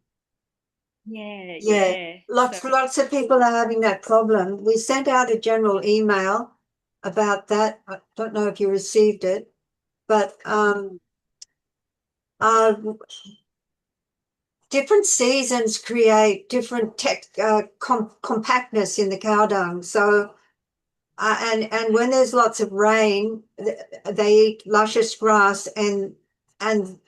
Yeah, Yeah, yeah. So lots of people are having that problem. We sent out a general email about that. I don't know if you received it, but uh, different seasons create different compactness in the cow dung. So and when there's lots of rain, they eat luscious grass, and and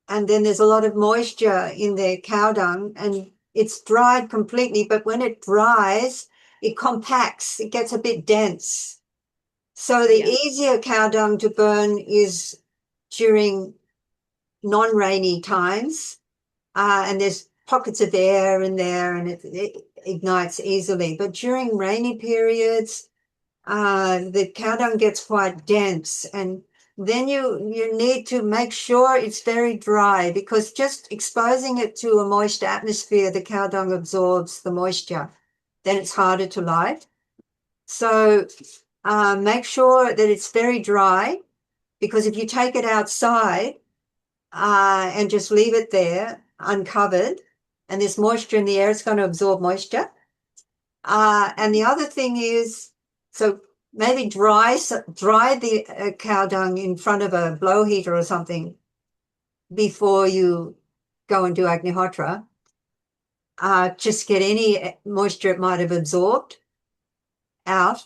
then there's a lot of moisture in their cow dung, and it's dried completely. But when it dries, it compacts, it gets a bit dense. So the yeah, easier cow dung to burn is during non-rainy times, and there's pockets of air in there, and it ignites easily. But during rainy periods, the cow dung gets quite dense, and then you need to make sure it's very dry, because just exposing it to a moist atmosphere, the cow dung absorbs the moisture. Then it's harder to light. So make sure that it's very dry, because if you take it outside and just leave it there uncovered, and there's moisture in the air, it's going to absorb moisture. And the other thing is, so maybe dry the cow dung in front of a blow heater or something before you go and do Agnihotra. Just get any moisture it might have absorbed out.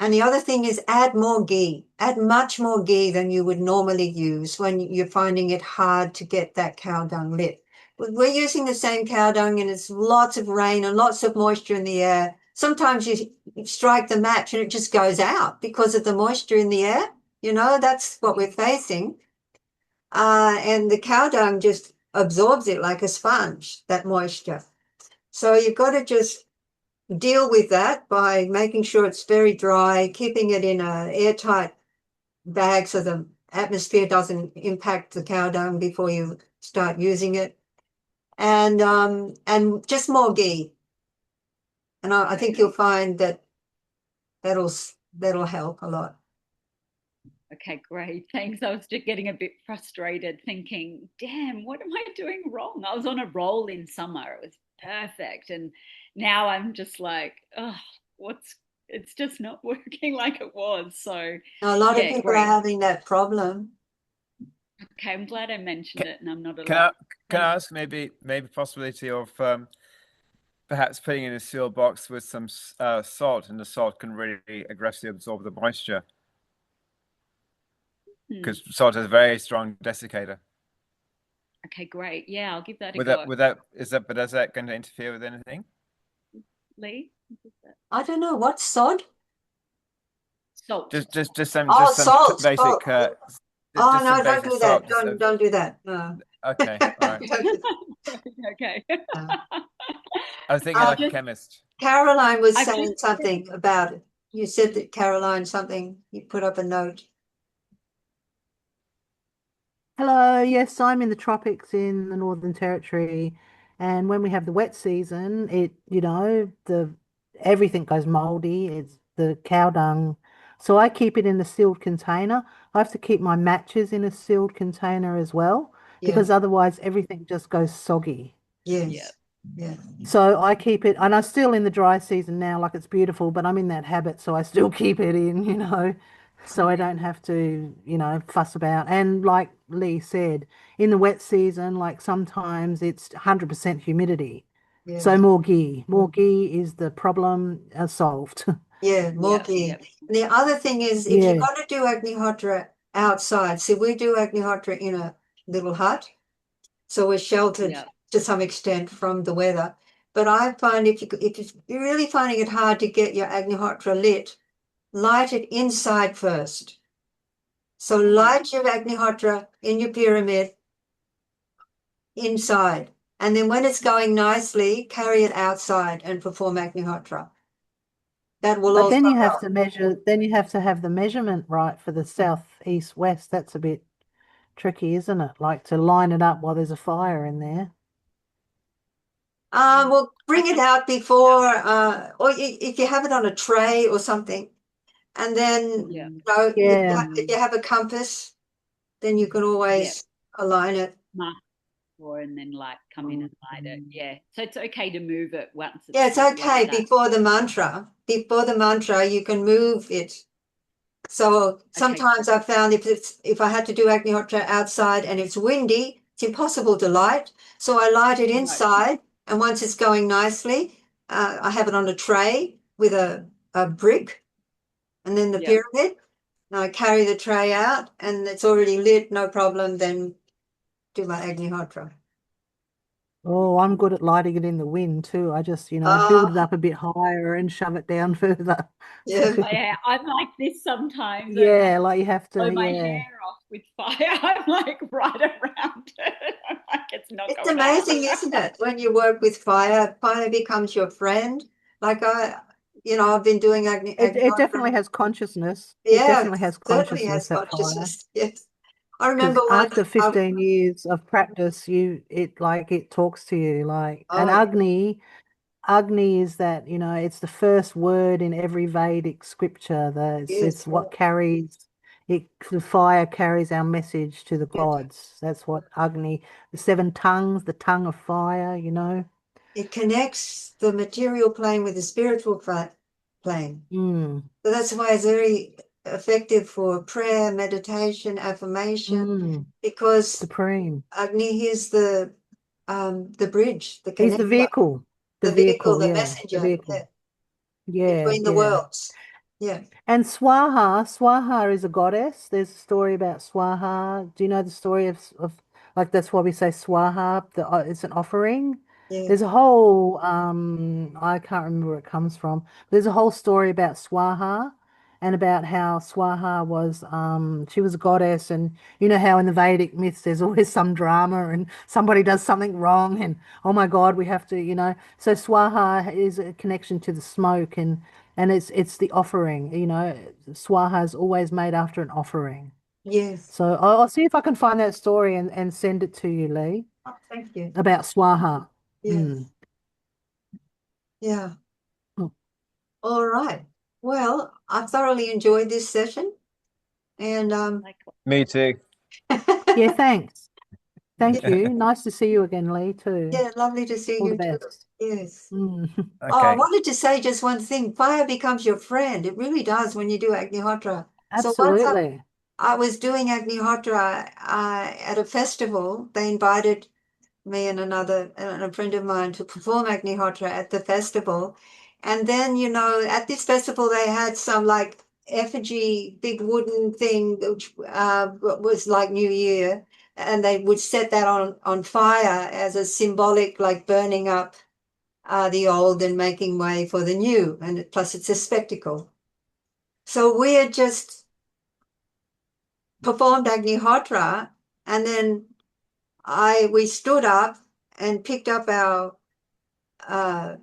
And the other thing is add more ghee. Add much more ghee than you would normally use when you're finding it hard to get that cow dung lit. We're using the same cow dung, and it's lots of rain and lots of moisture in the air. Sometimes you strike the match and it just goes out because of the moisture in the air. That's what we're facing. And the cow dung just absorbs it like a sponge, that moisture. So you've got to just deal with that by making sure it's very dry, keeping it in an airtight bag so the atmosphere doesn't impact the cow dung before you start using it, and just more ghee. And I think you'll find that that'll help a lot. okay, great. Thanks. I was just getting a bit frustrated thinking, damn, what am I doing wrong? I was on a roll in summer. It was perfect. And now I'm just like, oh, what's it's just not working like it was. So A lot of yeah, people great. are having that problem. Okay, I'm glad I mentioned it and I'm not Can alone. I ask maybe possibility of perhaps putting in a sealed box with some salt, and the salt can really aggressively absorb the moisture, because salt is a very strong desiccator. Okay, great. Yeah, I'll give that a Would go. that is that going to interfere with anything? Lee? I don't know, what's sod? Salt. Just some Oh, just some salt. basic Oh just no, some don't basic do that. salt. Don't do that. No. Okay, all right. Don't do Okay. that. I was thinking like a chemist. Caroline was I've saying just- something about it. You said that Caroline something, you put up a note. Hello, yes, I'm in the tropics in the Northern Territory, and when we have the wet season, everything goes moldy. It's the cow dung, so I keep it in a sealed container. I have to keep my matches in a sealed container as well, Yeah. because otherwise everything just goes soggy. Yes. Yeah. So I keep it, and I'm still in the dry season now, like it's beautiful, but I'm in that habit, so I still keep it in, so I don't have to, fuss about. And like Lee said, in the wet season, like sometimes it's 100% humidity. So Yes. more ghee. More ghee is the problem solved. Yeah, more ghee. Yep. And the other thing is, if Yeah. you're going to do Agnihotra outside, see, we do Agnihotra in a little hut, so we're sheltered Yep. to some extent from the weather. But I find if you're really finding it hard to get your Agnihotra lit, light it inside first. So light your Agnihotra in your pyramid inside, and then when it's going nicely, carry it outside and perform Agnihotra. That will But also then you have help. to measure, then you have to have the measurement right for the south, east, west. That's a bit tricky, isn't it? Like to line it up while there's a fire in there. Well, bring it out before, or if you have it on a tray or something, and then Yeah. if you have a compass, then you can always align it. Mark for and then come in and light it. Yeah. So it's okay to move it once. Yeah, it's lit okay like that. before the mantra. Before the mantra, you can move it. So sometimes I've found if I had to do Agnihotra outside and it's windy, it's impossible to light. So I light it inside, and once it's going nicely, I have it on a tray with a brick, and then the pyramid. And I carry the tray out, and it's already lit, no problem. Then do my Agnihotra. Oh, I'm good at lighting it in the wind too. I just, build it up a bit higher and shove it down further. Yeah. Yeah, I'm like this sometimes. Yeah, like you have to, blow my yeah. hair off with fire. I'm like right around it. I'm like it's not It's going amazing, out. isn't it? When you work with fire, it finally becomes your friend. Like I've been doing It definitely has consciousness. It Yeah, definitely has certainly has consciousness, that fire. consciousness. Yes. I Because remember after 15 years of practice, it talks to you and Agni is that, it's the first word in every Vedic scripture. It's what carries it. The fire carries our message to the gods. That's what Agni, the 7 tongues, the tongue of fire, it connects the material plane with the spiritual plane. So that's why it's very effective for prayer, meditation, affirmation, because Supreme. Agni is the bridge, the connector. He's the vehicle. The vehicle, the yeah, messenger. the vehicle. Between the worlds. Yeah. And Swaha is a goddess. There's a story about Swaha. Do you know the story of like that's why we say Swaha? It's an offering. Yeah. There's a whole I can't remember where it comes from. There's a whole story about Swaha and about how Swaha was she was a goddess, and you know how in the Vedic myths there's always some drama and somebody does something wrong and oh my God, we have to. So Swaha is a connection to the smoke, and it's the offering. Swaha is always made after an offering. Yes. So I'll see if I can find that story and send it to you, Lee. Oh, thank you. About Swaha. Yes. Yeah. Oh. All right. Well, I thoroughly enjoyed this session. And Me too. Yeah, thanks. Thank you. Nice to see you again, Lee, too. Yeah, lovely to see All you the too. best. Yes. Mm. Oh, I Okay. wanted to say just one thing. Fire becomes your friend. It really does when you do Agnihotra. So once Absolutely. I was doing Agnihotra at a festival. They invited me and a friend of mine to perform Agnihotra at the festival. And then, at this festival, they had some like effigy, big wooden thing, which was like New Year. And they would set that on fire as a symbolic, like burning up the old and making way for the new. And plus, it's a spectacle. So we had just performed Agnihotra, and then we stood up and picked up our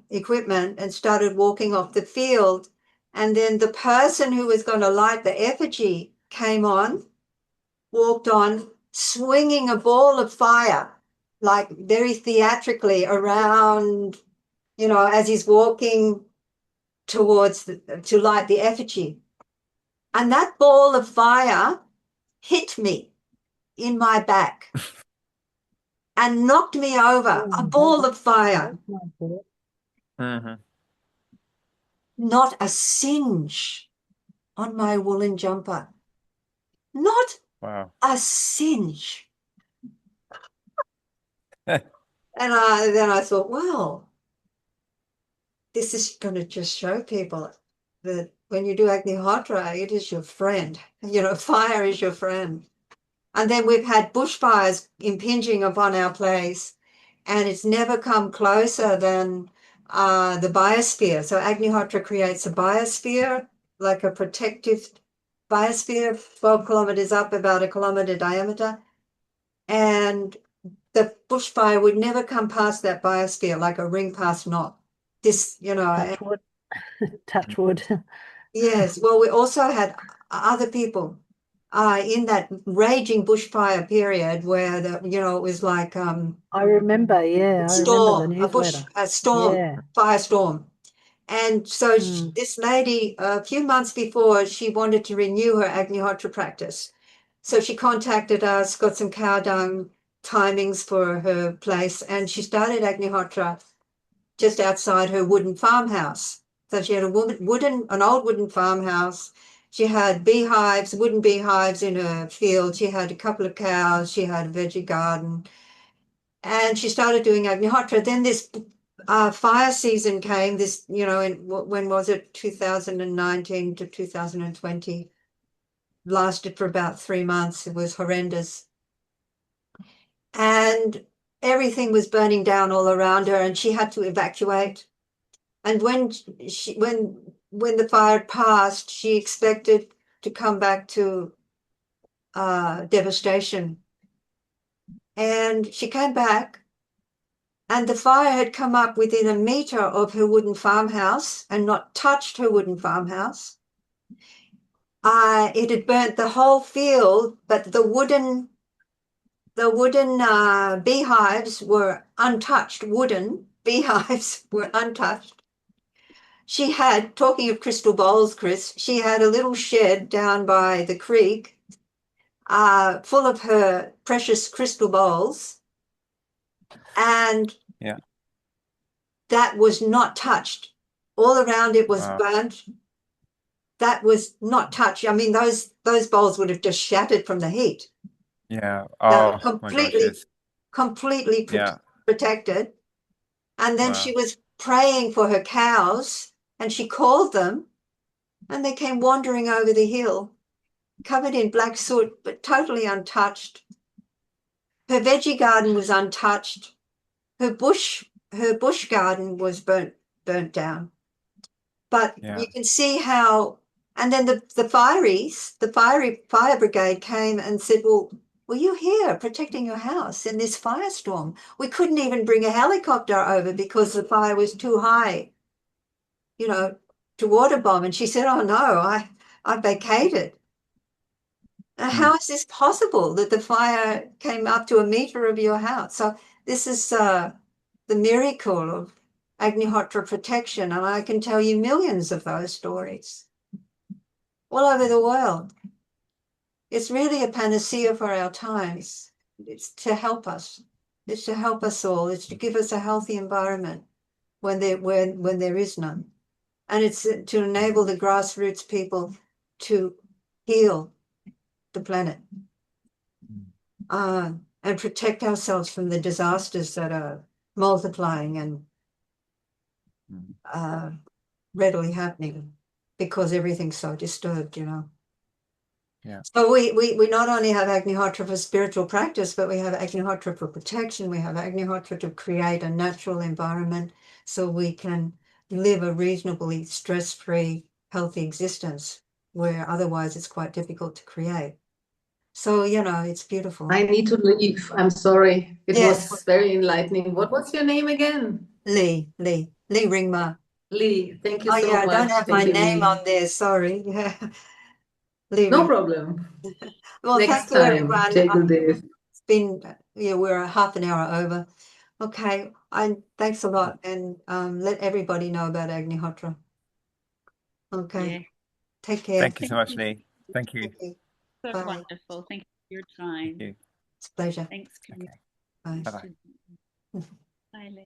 equipment and started walking off the field. And then the person who was going to light the effigy walked on, swinging a ball of fire, like very theatrically around, as he's walking towards to light the effigy. And that ball of fire hit me in my back and knocked me over. A ball of fire. That's not good. Mhm. Not a singe on my woolen jumper. Not Wow. a singe. And then I thought, well, this is going to just show people that when you do Agnihotra, it is your friend. Fire is your friend. And then we've had bushfires impinging upon our place, and it's never come closer than the biosphere. So Agnihotra creates a biosphere, like a protective biosphere, 12 kilometers up, about a kilometer diameter. And the bushfire would never come past that biosphere like a ring past knot. This, Touch wood. Touch wood. yes. Well, we also had other people in that raging bushfire period where it was like I remember, yeah, I remember the storm, newsletter. a storm, Yeah. firestorm. And so Mm. this lady, a few months before, she wanted to renew her Agnihotra practice. So she contacted us, got some cow dung timings for her place, and she started Agnihotra just outside her wooden farmhouse. So she had an old wooden farmhouse. She had wooden beehives in her field. She had a couple of cows. She had a veggie garden. And she started doing Agnihotra. Then this fire season came, when was it? 2019 to 2020. Lasted for about 3 months. It was horrendous. And everything was burning down all around her, and she had to evacuate. And when the fire had passed, she expected to come back to devastation. And she came back, and the fire had come up within a meter of her wooden farmhouse and not touched her wooden farmhouse. It had burnt the whole field, but the wooden beehives were untouched. Wooden beehives were untouched. She had, talking of crystal bowls, Chris, she had a little shed down by the creek full of her precious crystal bowls, and Yeah. that was not touched. All around it was Wow. burnt. That was not touched. I mean, those bowls would have just shattered from the heat. Yeah. They Oh were my gosh, yes. completely Yeah. protected. And then she Wow. was praying for her cows, and she called them, and they came wandering over the hill, covered in black soot, but totally untouched. Her veggie garden was untouched. Her bush garden was burnt down. But Yeah. you can see how, and then the fire brigade came and said, well, were you here protecting your house in this firestorm? We couldn't even bring a helicopter over because the fire was too high, to water bomb. And she said, oh no, I vacated. How is this possible that the fire came up to a meter of your house? So this is the miracle of Agnihotra protection, and I can tell you millions of those stories all over the world. It's really a panacea for our times. it's to help us. It's to help us all. It's to give us a healthy environment when there is none. And it's to enable the grassroots people to heal the planet and protect ourselves from the disasters that are multiplying and readily happening because everything's so disturbed, you know. Yeah. So we not only have Agnihotra for spiritual practice, but we have Agnihotra for protection. We have Agnihotra to create a natural environment so we can live a reasonably stress-free, healthy existence where otherwise it's quite difficult to create. So, you know, it's beautiful. I need to leave. I'm sorry. It Yes. was very enlightening. What was your name again? Lee Ringma. Lee. Thank you Oh so yeah, I much. don't have my Thank you, name Lee. on there, sorry. Yeah. Lee No Ringma. problem. Well, Next thank you, time. everyone. Take good day. It's been, yeah, we're half an hour over. Okay, thanks a lot, and let everybody know about Agnihotra. Okay, Yeah. take care. Thank you so much, Lee. Thank you. Thank you. So Bye. wonderful. Thank you for your time. Thank you. It's a pleasure. Thanks, Chris. Okay. Bye. Bye-bye. Bye, Lee.